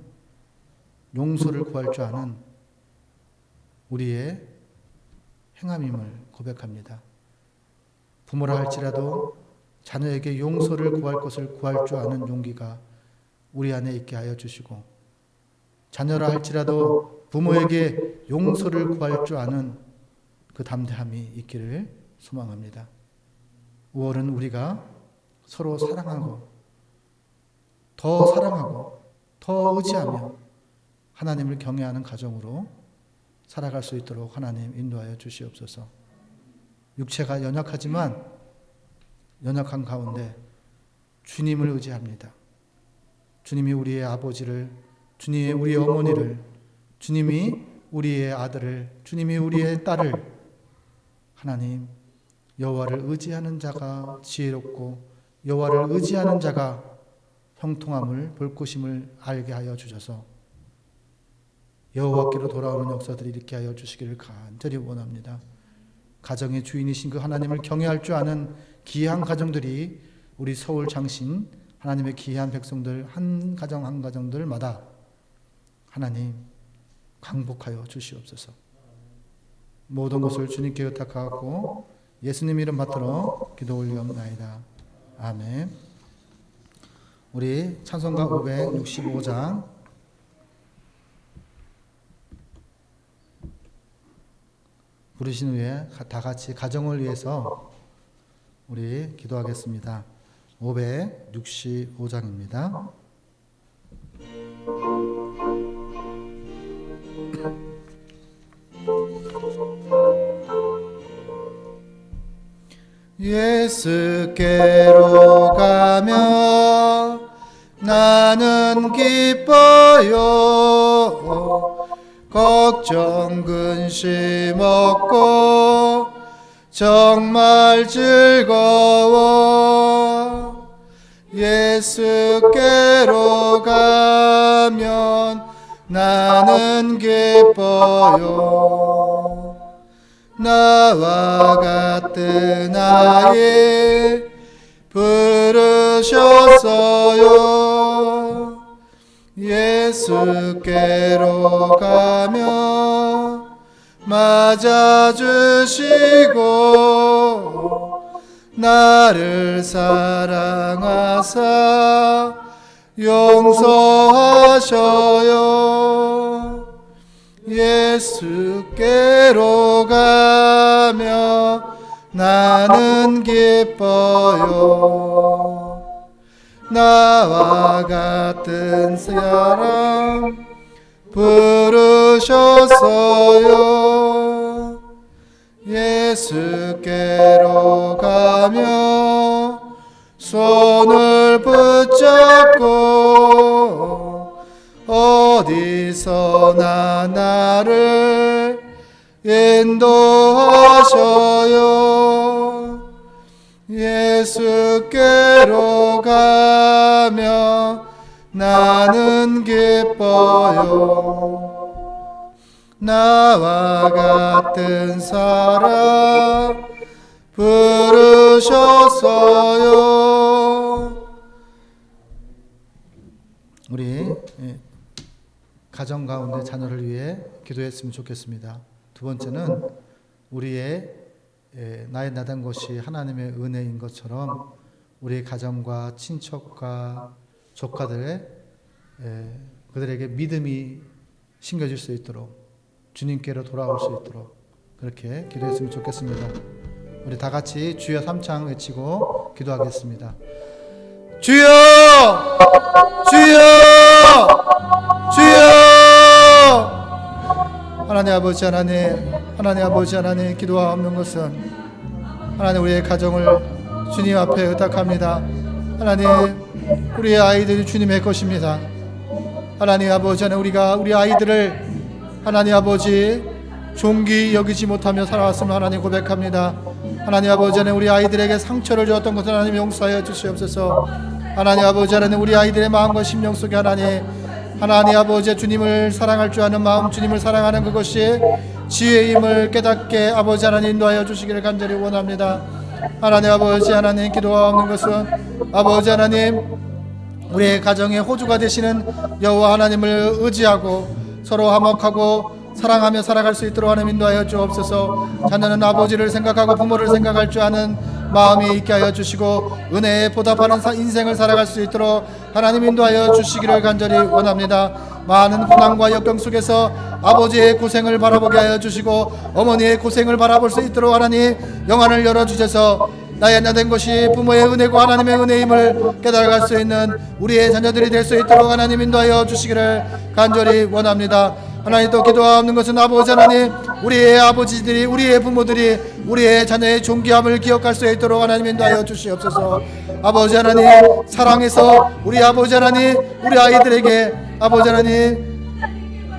용서를 구할 줄 아는 우리의 행함임을 고백합니다. 부모라 할지라도 자녀에게 용서를 구할 것을 구할 줄 아는 용기가 우리 안에 있게 하여 주시고 자녀라 할지라도 부모에게 용서를 구할 줄 아는 그 담대함이 있기를 소망합니다. 5월은 우리가 서로 사랑하고 더 의지하며 하나님을 경외하는 가정으로 살아갈 수 있도록 하나님 인도하여 주시옵소서. 육체가 연약하지만 연약한 가운데 주님을 의지합니다. 주님이 우리의 아버지를, 주님이 우리의 어머니를, 주님이 우리의 아들을, 주님이 우리의 딸을 하나님 여호와를 의지하는 자가 지혜롭고 여호와를 의지하는 자가 형통함을 볼 것임을 알게 하여 주셔서 여호와께로 돌아오는 역사들이 있게 하여 주시기를 간절히 원합니다. 가정의 주인이신 그 하나님을 경외할 줄 아는 귀한 가정들이 우리 서울 장신 하나님의 귀한 백성들 한 가정 한 가정들마다 하나님 강복하여 주시옵소서. 모든 것을 주님께 의탁하고 예수님 이름 받들어 기도 올리옵나이다. 아멘. 우리 찬송가 565장 부르신 후에 다 같이 가정을 위해서 우리 기도하겠습니다. 565장입니다. 예수께로 가며 나는 기뻐요. 걱정 근심 없고 정말 즐거워. 예수께로 가면 나는 기뻐요. 나와 같은 아이 부르셨어요. 예수께로 가며 맞아주시고 나를 사랑하사 용서하셔요. 예수께로 가며 나는 기뻐요. 나와 같은 사람 부르셨어요. 예수께로 가며 손을 붙잡고 어디서나 나를 인도하셔요. 예수께로 가며 나는 기뻐요. 나와 같은 사람 부르셨어요. 우리 가정 가운데 자녀를 위해 기도했으면 좋겠습니다. 두 번째는 우리의 나의 나된 것이 하나님의 은혜인 것처럼 우리 가정과 친척과 조카들의 그들에게 믿음이 심겨질 수 있도록 주님께로 돌아올 수 있도록 그렇게 기도했으면 좋겠습니다. 우리 다 같이 주여 3창 외치고 기도하겠습니다. 주여! 주여! 주여! 하나님 아버지 하나님 기도하옵는 것은 하나님 우리의 가정을 주님 앞에 의탁합니다. 하나님 우리의 아이들이 주님의 것입니다. 하나님 아버지 우리가 우리 아이들을 하나님 아버지 존귀 여기지 못하며 살아왔음을 하나님 고백합니다. 하나님 아버지 우리 아이들에게 상처를 주었던 것을 하나님 용서하여 주시옵소서. 하나님 아버지 우리 아이들의 마음과 심령 속에 하나님 아버지 주님을 사랑할 줄 아는 마음, 주님을 사랑하는 그것이 지혜임을 깨닫게 아버지 하나님 인도하여 주시기를 간절히 원합니다. 하나님 아버지 기도하옵는 것은 아버지 하나님 우리의 가정의 호주가 되시는 여호와 하나님을 의지하고 서로 화목하고 사랑하며 살아갈 수 있도록 하나님 인도하여 주옵소서. 자녀는 아버지를 생각하고 부모를 생각할 줄 아는 마음이 있게 하여 주시고 은혜에 보답하는 인생을 살아갈 수 있도록 하나님 인도하여 주시기를 간절히 원합니다. 많은 고난과 역경 속에서 아버지의 고생을 바라보게 하여 주시고 어머니의 고생을 바라볼 수 있도록 하나님 영안을 열어주셔서 나의 나된 것이 부모의 은혜고 하나님의 은혜임을 깨달아갈 수 있는 우리의 자녀들이 될 수 있도록 하나님 인도하여 주시기를 간절히 원합니다. 하나님 또 기도하옵는 것은 아버지 하나님 우리의 아버지들이 우리의 부모들이 우리의 자녀의 존귀함을 기억할 수 있도록 하나님 인도하여 주시옵소서. 아버지 하나님 사랑해서 우리 아버지 하나님 우리 아이들에게 아버지 하나님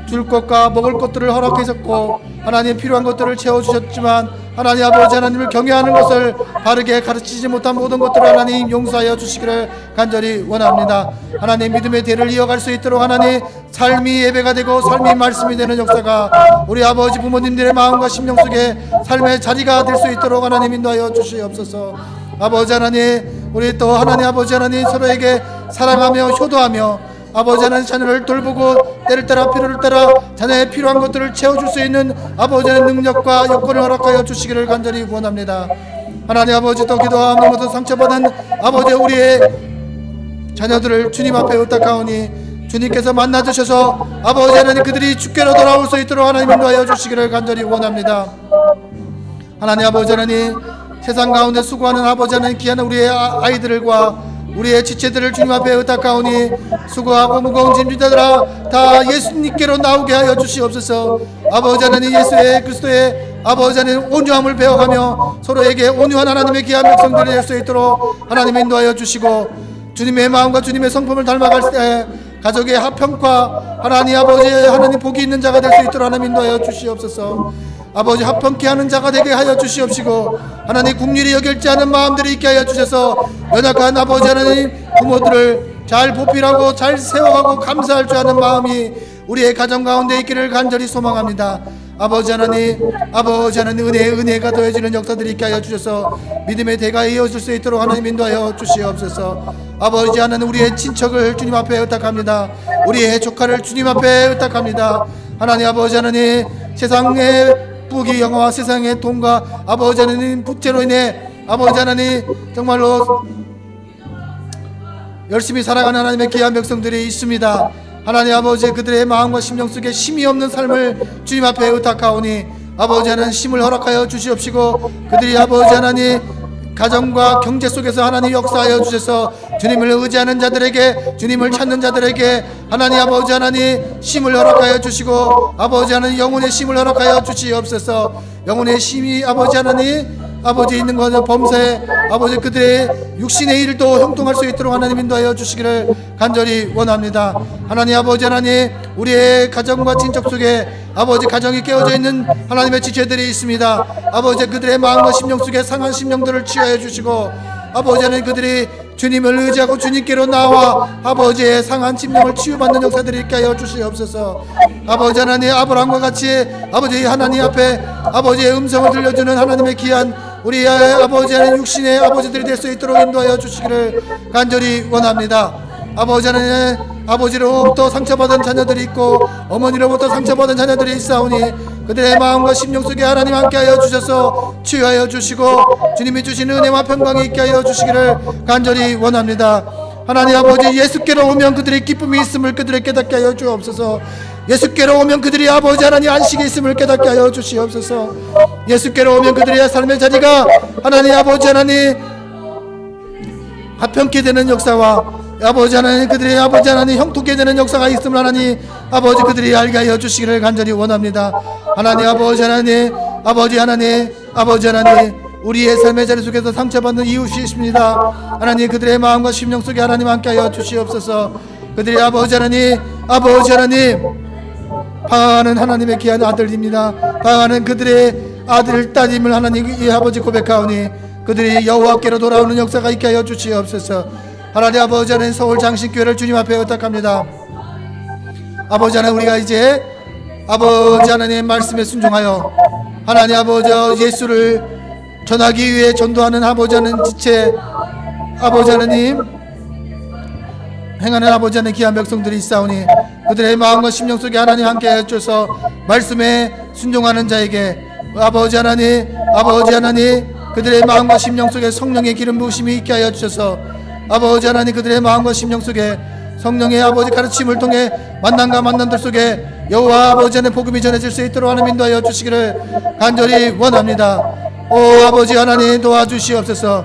줄 것과 먹을 것들을 허락하셨고 하나님 필요한 것들을 채워주셨지만 하나님 아버지 하나님을 경외하는 것을 바르게 가르치지 못한 모든 것들을 하나님 용서하여 주시기를 간절히 원합니다. 하나님 믿음의 대를 이어갈 수 있도록 하나님 삶이 예배가 되고 삶이 말씀이 되는 역사가 우리 아버지 부모님들의 마음과 심령 속에 삶의 자리가 될 수 있도록 하나님 인도하여 주시옵소서. 아버지 하나님 우리 또 하나님 아버지 하나님 서로에게 사랑하며 효도하며 아버지 하나님 자녀를 돌보고 때를 따라 필요를 따라 자녀의 필요한 것들을 채워줄 수 있는 아버지 하나님 능력과 여건을 허락하여 주시기를 간절히 원합니다. 하나님 아버지 또 기도하는 것은 상처받은 아버지 우리의 자녀들을 주님 앞에 의탁하오니 주님께서 만나주셔서 아버지 하나님 그들이 주께로 돌아올 수 있도록 하나님 인도하여 주시기를 간절히 원합니다. 하나님 아버지 하나님 세상 가운데 수고하는 아버지 하나님 귀한 우리의 아이들과 우리의 지체들을 주님 앞에 의탁하오니 수고하고 무거운 짐진자들아 다 예수님께로 나오게 하여 주시옵소서. 아버지 하나님 예수의 그리스도의 아버지 하나님 온유함을 배워가며 서로에게 온유한 하나님의 귀한 백성들이 될 수 있도록 하나님 인도하여 주시고 주님의 마음과 주님의 성품을 닮아갈 때 가족의 합평과 하나님 아버지 하나님 복이 있는 자가 될 수 있도록 하나님 인도하여 주시옵소서. 아버지 합평케 하는 자가 되게 하여 주시옵시고 하나님 국률이 여길지 않은 마음들이 있게 하여 주셔서 연약한 아버지 하나님 부모들을 잘 보필하고 잘 세워가고 감사할 줄 아는 마음이 우리의 가정 가운데 있기를 간절히 소망합니다. 아버지 하나님 은혜가 더해지는 역사들이 있게 하여 주셔서 믿음의 대가에 이어질 수 있도록 하나님 인도하여 주시옵소서. 아버지 하나님 우리의 친척을 주님 앞에 의탁합니다. 우리의 조카를 주님 앞에 의탁합니다. 하나님 아버지 하나님 세상의 부귀 영화와 세상의 돈과 아버지 하나님 부채로 인해 아버지 하나님 정말로 열심히 살아가는 하나님의 귀한 백성들이 있습니다. 하나님 아버지 그들의 마음과 심령 속에 쉼이 없는 삶을 주님 앞에 의탁하오니 아버지 하나님 쉼을 허락하여 주시옵시고 그들이 아버지 하나님 가정과 경제 속에서 하나님 역사하여 주셔서 주님을 의지하는 자들에게 주님을 찾는 자들에게 하나님 아버지 하나님 쉼을 허락하여 주시고 아버지 하나님 영혼의 쉼을 허락하여 주시옵소서. 영혼의 쉼이 아버지 하나님 아버지 있는 것은 범사에 아버지 그들의 육신의 일도 형통할 수 있도록 하나님 인도하여 주시기를 간절히 원합니다. 하나님 아버지 하나님 우리의 가정과 친척 속에 아버지 가정이 깨어져 있는 하나님의 지체들이 있습니다. 아버지 그들의 마음과 심령 속에 상한 심령들을 치유하여 주시고 아버지 하나님 그들이 주님을 의지하고 주님께로 나와 아버지의 상한 심령을 치유받는 역사들이 있게 하여 주시옵소서. 아버지 하나님 아브라함과 같이 아버지 하나님 앞에 아버지의 음성을 들려주는 하나님의 귀한 우리의 아버지 하나님 육신의 아버지들이 될 수 있도록 인도하여 주시기를 간절히 원합니다. 아버지 하나님 아버지로부터 상처받은 자녀들이 있고 어머니로부터 상처받은 자녀들이 있사오니 그들의 마음과 심령 속에 하나님 함께하여 주셔서 치유하여 주시고 주님이 주신 은혜와 평강이 있게 하여 주시기를 간절히 원합니다. 하나님 아버지 예수께로 오면 그들의 기쁨이 있음을 그들에게 깨닫게 하여 주옵소서. 예수께로 오면 그들이 아버지 하나님 안식이 있음을 깨닫게 하여 주시옵소서. 예수께로 오면 그들의 삶의 자리가 하나님 아버지 하나님 합평케 되는 역사와 아버지 하나님 그들의 아버지 하나님 형통케 되는 역사가 있음을 하나님 아버지 그들이 알게 하여 주시기를 간절히 원합니다. 하나님 아버지 하나님 아버지 하나님 우리의 삶의 자리 속에서 상처받는 이웃이 있습니다. 하나님 그들의 마음과 심령 속에 하나님 함께 하여 주시옵소서. 그들의 아버지 하나님 방황하는 하나님의 귀한 아들입니다. 방황하는 그들의 아들 딸임을 하나님 이 아버지 고백하오니 그들이 여호와께로 돌아오는 역사가 있게 하여 주시옵소서. 하나님 아버지 하나님 서울 장신교회를 주님 앞에 의탁합니다. 아버지 하나님 우리가 이제 아버지 하나님의 말씀에 순종하여 하나님 아버지 예수를 전하기 위해 전도하는 아버지 하나님 지체 아버지 하나님 행하는 아버지 하나님 귀한 백성들이 있사오니 그들의 마음과 심령 속에 하나님 함께 해주셔서 말씀에 순종하는 자에게 아버지 하나님 그들의 마음과 심령 속에 성령의 기름 부으심이 있게 하여 주셔서 아버지 하나님 그들의 마음과 심령 속에 성령의 아버지 가르침을 통해 만남과 만남들 속에 여호와 아버지 하나님 복음이 전해질 수 있도록 하나님 인도하여 주시기를 간절히 원합니다. 오 아버지 하나님 도와주시옵소서.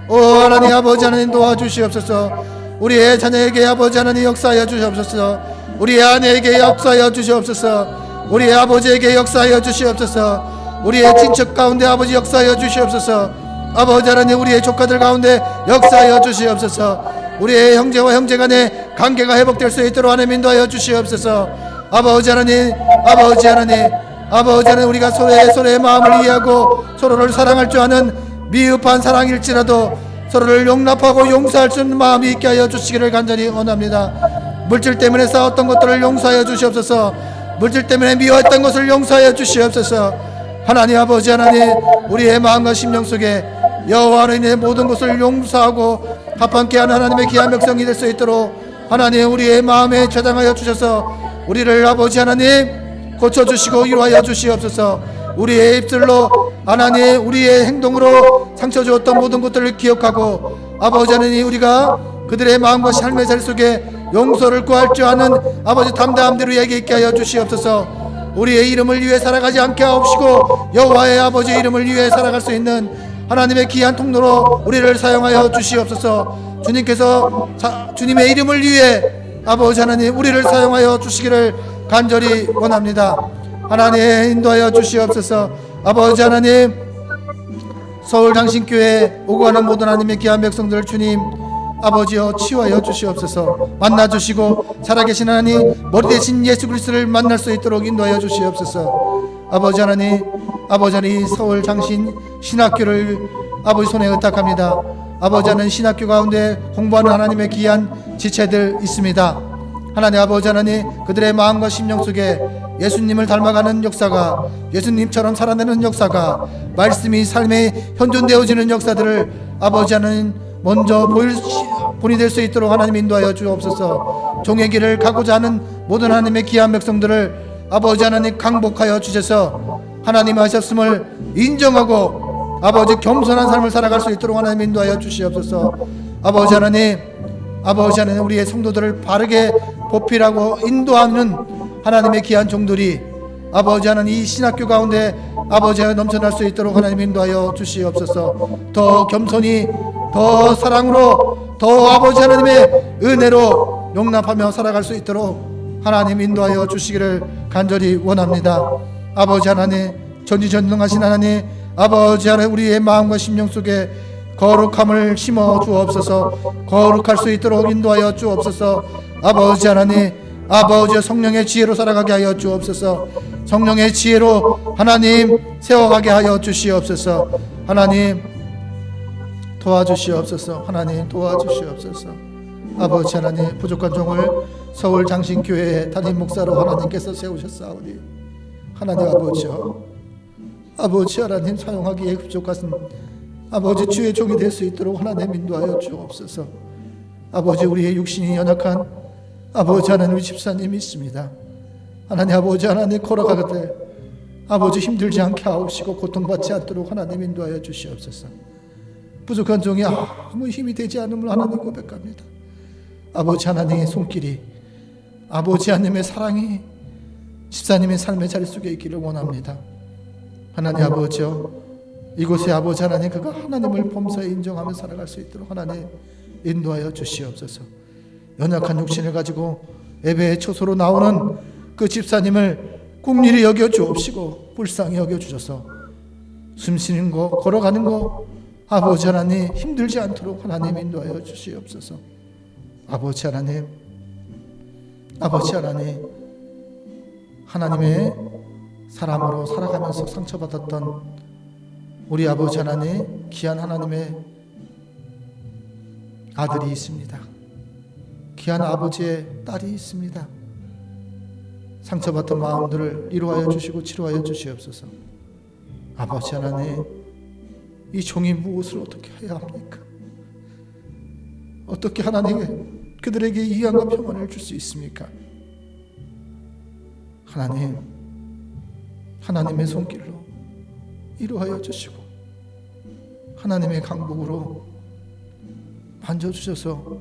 오 하나님 아버지 하나님 도와주시옵소서. 우리의 자녀에게 아버지 하나님 역사하여 주시옵소서. 우리의 아내에게 역사하여 주시옵소서. 우리의 아버지에게 역사하여 주시옵소서. 우리의 친척 가운데 아버지 역사하여 주시옵소서. 아버지 하나님 우리의 조카들 가운데 역사하여 주시옵소서. 우리의 형제와 형제 간의 관계가 회복될 수 있도록 하나님 인도하여 주시옵소서. 아버지 하나님 우리가 서로의 마음을 이해하고 서로를 사랑할 줄 아는 미흡한 사랑일지라도 서로를 용납하고 용서할 수 있는 마음이 있게 하여 주시기를 간절히 원합니다. 물질 때문에 싸웠던 것들을 용서하여 주시옵소서. 물질 때문에 미워했던 것을 용서하여 주시옵소서. 하나님 아버지 하나님 우리의 마음과 심령 속에 여호와로 인해 모든 것을 용서하고 합함께 하는 하나님의 귀한 백성이 될 수 있도록 하나님 우리의 마음에 저장하여 주셔서 우리를 아버지 하나님 고쳐주시고 위로하여 주시옵소서. 우리의 입술로 하나님 우리의 행동으로 상처 주었던 모든 것들을 기억하고 아버지 하나님 우리가 그들의 마음과 삶의 자리 속에 용서를 구할 줄 아는 아버지 담대함대로 얘기 있게 하여 주시옵소서. 우리의 이름을 위해 살아가지 않게 하옵시고 여호와의 아버지의 이름을 위해 살아갈 수 있는 하나님의 귀한 통로로 우리를 사용하여 주시옵소서. 주님께서 주님의 이름을 위해 아버지 하나님 우리를 사용하여 주시기를 간절히 원합니다. 하나님 인도하여 주시옵소서. 아버지 하나님 서울장신교회 오고 가는 모든 하나님의 귀한 백성들 주님 아버지여 치유하여 주시옵소서. 만나주시고 살아계신 하나님 머리 대신 예수 그리스도를 만날 수 있도록 인도하여 주시옵소서. 아버지 하나님 이 서울장신 신학교를 아버지 손에 의탁합니다. 아버지 하나님 신학교 가운데 공부하는 하나님의 귀한 지체들 있습니다. 하나님 아버지 하나님 그들의 마음과 심령 속에 예수님을 닮아가는 역사가 예수님처럼 살아내는 역사가 말씀이 삶에 현존되어지는 역사들을 아버지 하나님 먼저 본이 될 수 있도록 하나님 인도하여 주옵소서. 종의 길을 가고자 하는 모든 하나님의 귀한 백성들을 아버지 하나님 강복하여 주셔서 하나님 하셨음을 인정하고 아버지 겸손한 삶을 살아갈 수 있도록 하나님 인도하여 주시옵소서. 아버지 하나님 우리의 성도들을 바르게 보필하고 인도하는 하나님의 귀한 종들이 아버지 하나님 이 신학교 가운데 아버지 하나님 넘쳐날 수 있도록 하나님 인도하여 주시옵소서. 더 겸손히 더 사랑으로 더 아버지 하나님의 은혜로 용납하며 살아갈 수 있도록 하나님 인도하여 주시기를 간절히 원합니다. 아버지 하나님 전지전능하신 하나님 아버지 하나님 우리의 마음과 심령 속에 거룩함을 심어 주옵소서. 거룩할 수 있도록 인도하여 주옵소서. 아버지 하나님 아버지 성령의 지혜로 살아가게 하여 주옵소서. 성령의 지혜로 하나님 세워가게 하여 주시옵소서. 하나님 도와주시옵소서. 하나님 도와주시옵소서. 아버지 하나님 부족한 종을 서울장신교회의 담임 목사로 하나님께서 세우셨사오니 하나님 아버지 하나님 사용하기에 부족한 아버지 주의 종이 될 수 있도록 하나님 인도하여 주옵소서. 아버지 우리의 육신이 연약한 아버지 하나님 집사님이 있습니다. 하나님 아버지 하나님 걸어가되 아버지 힘들지 않게 하옵시고 고통받지 않도록 하나님 인도하여 주시옵소서. 부족한 종이 아무 힘이 되지 않음을 하나님 고백합니다. 아버지 하나님의 손길이 아버지 하나님의 사랑이 집사님의 삶의 자리 속에 있기를 원합니다. 하나님 아버지여 이곳에 아버지 하나님 그가 하나님을 범사에 인정하며 살아갈 수 있도록 하나님 인도하여 주시옵소서. 연약한 육신을 가지고 예배의 초소로 나오는 그 집사님을 긍휼히 여겨 주옵시고 불쌍히 여겨 주셔서 숨쉬는 거 걸어가는 거 아버지 하나님 힘들지 않도록 하나님 인도하여 주시옵소서. 아버지 하나님 하나님의 사람으로 살아가면서 상처받았던 우리 아버지 하나님 귀한 하나님의 아들이 있습니다. 귀한 아버지의 딸이 있습니다. 상처받은 마음들을 위로하여 주시고 치료하여 주시옵소서. 아버지 하나님 이 종이 무엇을 어떻게 해야 합니까? 어떻게 하나님 그들에게 이해함과 평안을 줄 수 있습니까? 하나님의 손길로 위로하여 주시고 하나님의 강복으로 만져주셔서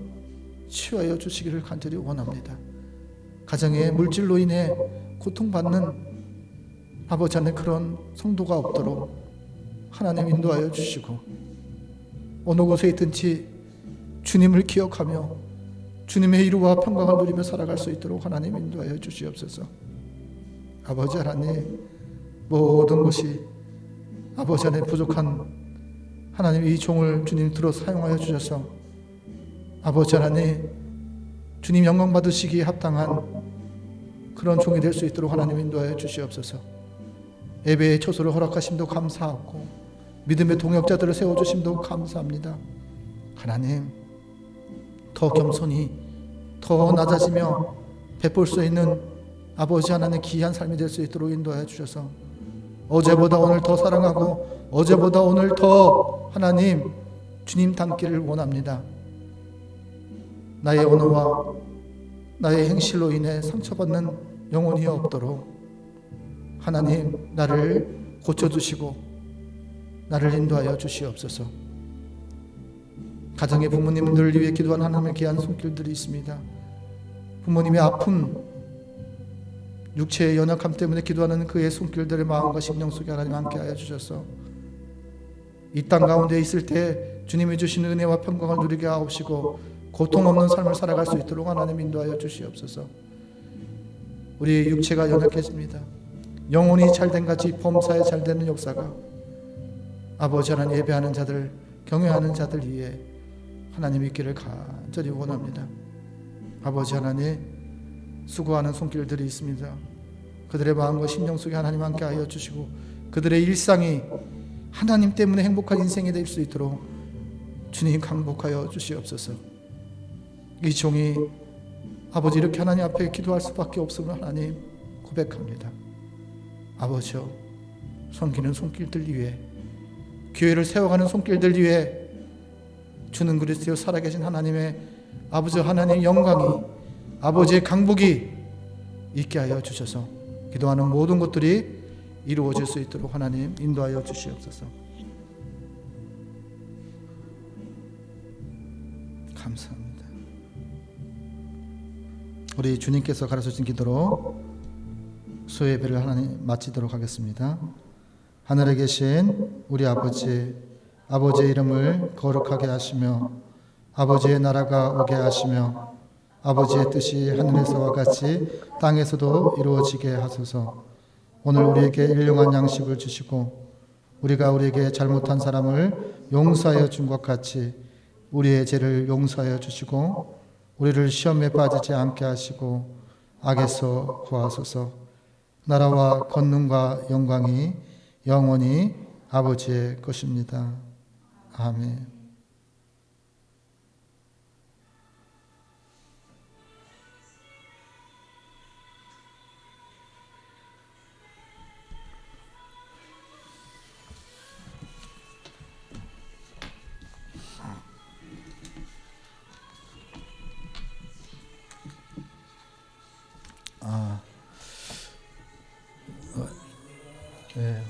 치유하여 주시기를 간절히 원합니다. 가정의 물질로 인해 고통받는 아버지 하나님 그런 성도가 없도록 하나님 인도하여 주시고 어느 곳에 있든지 주님을 기억하며 주님의 위로와 평강을 누리며 살아갈 수 있도록 하나님 인도하여 주시옵소서. 아버지 하나님 모든 것이 아버지 하나님 부족한 하나님 이 종을 주님 들어 사용하여 주셔서 아버지 하나님 주님 영광 받으시기에 합당한 그런 종이 될 수 있도록 하나님 인도하여 주시옵소서. 예배의 초소를 허락하심도 감사하고 믿음의 동역자들을 세워주심도 감사합니다. 하나님 더 겸손히 더 낮아지며 베풀 수 있는 아버지 하나님 귀한 삶이 될 수 있도록 인도하여 주셔서 어제보다 오늘 더 사랑하고 어제보다 오늘 더 하나님 주님 닮기를 원합니다. 나의 언어와 나의 행실로 인해 상처받는 영혼이 없도록 하나님 나를 고쳐주시고 나를 인도하여 주시옵소서. 가정의 부모님들을 위해 기도하는 하나님의 귀한 손길들이 있습니다. 부모님의 아픈 육체의 연약함 때문에 기도하는 그의 손길들의 마음과 심령 속에 하나님 함께하여 주셔서 이 땅 가운데 있을 때 주님이 주신 은혜와 평강을 누리게 하옵시고 고통 없는 삶을 살아갈 수 있도록 하나님 인도하여 주시옵소서. 우리 육체가 연약해집니다. 영혼이 잘된 같이 범사에 잘되는 역사가 아버지 하나님 예배하는 자들, 경외하는 자들 위에 하나님 있기를 간절히 원합니다. 아버지 하나님 수고하는 손길들이 있습니다. 그들의 마음과 심령 속에 하나님 함께 하여 주시고 그들의 일상이 하나님 때문에 행복한 인생이 될 수 있도록 주님 강복하여 주시옵소서. 이 종이 아버지 이렇게 하나님 앞에 기도할 수밖에 없음을 하나님 고백합니다. 아버지여, 섬기는 손길들 위해, 교회를 세워가는 손길들 위해 주는 그리스도여 살아계신 하나님의 아버지 하나님의 영광이, 아버지의 강복이 있게 하여 주셔서 기도하는 모든 것들이 이루어질 수 있도록 하나님 인도하여 주시옵소서. 감사합니다. 우리 주님께서 가르쳐주신 기도로 수요예배를 하나님 마치도록 하겠습니다. 하늘에 계신 우리 아버지, 아버지의 이름을 거룩하게 하시며 아버지의 나라가 오게 하시며 아버지의 뜻이 하늘에서와 같이 땅에서도 이루어지게 하소서. 오늘 우리에게 일용할 양식을 주시고 우리가 우리에게 잘못한 사람을 용서하여 준 것 같이 우리의 죄를 용서하여 주시고 우리를 시험에 빠지지 않게 하시고 악에서 구하소서. 나라와 권능과 영광이 영원히 아버지의 것입니다. 아멘. 네.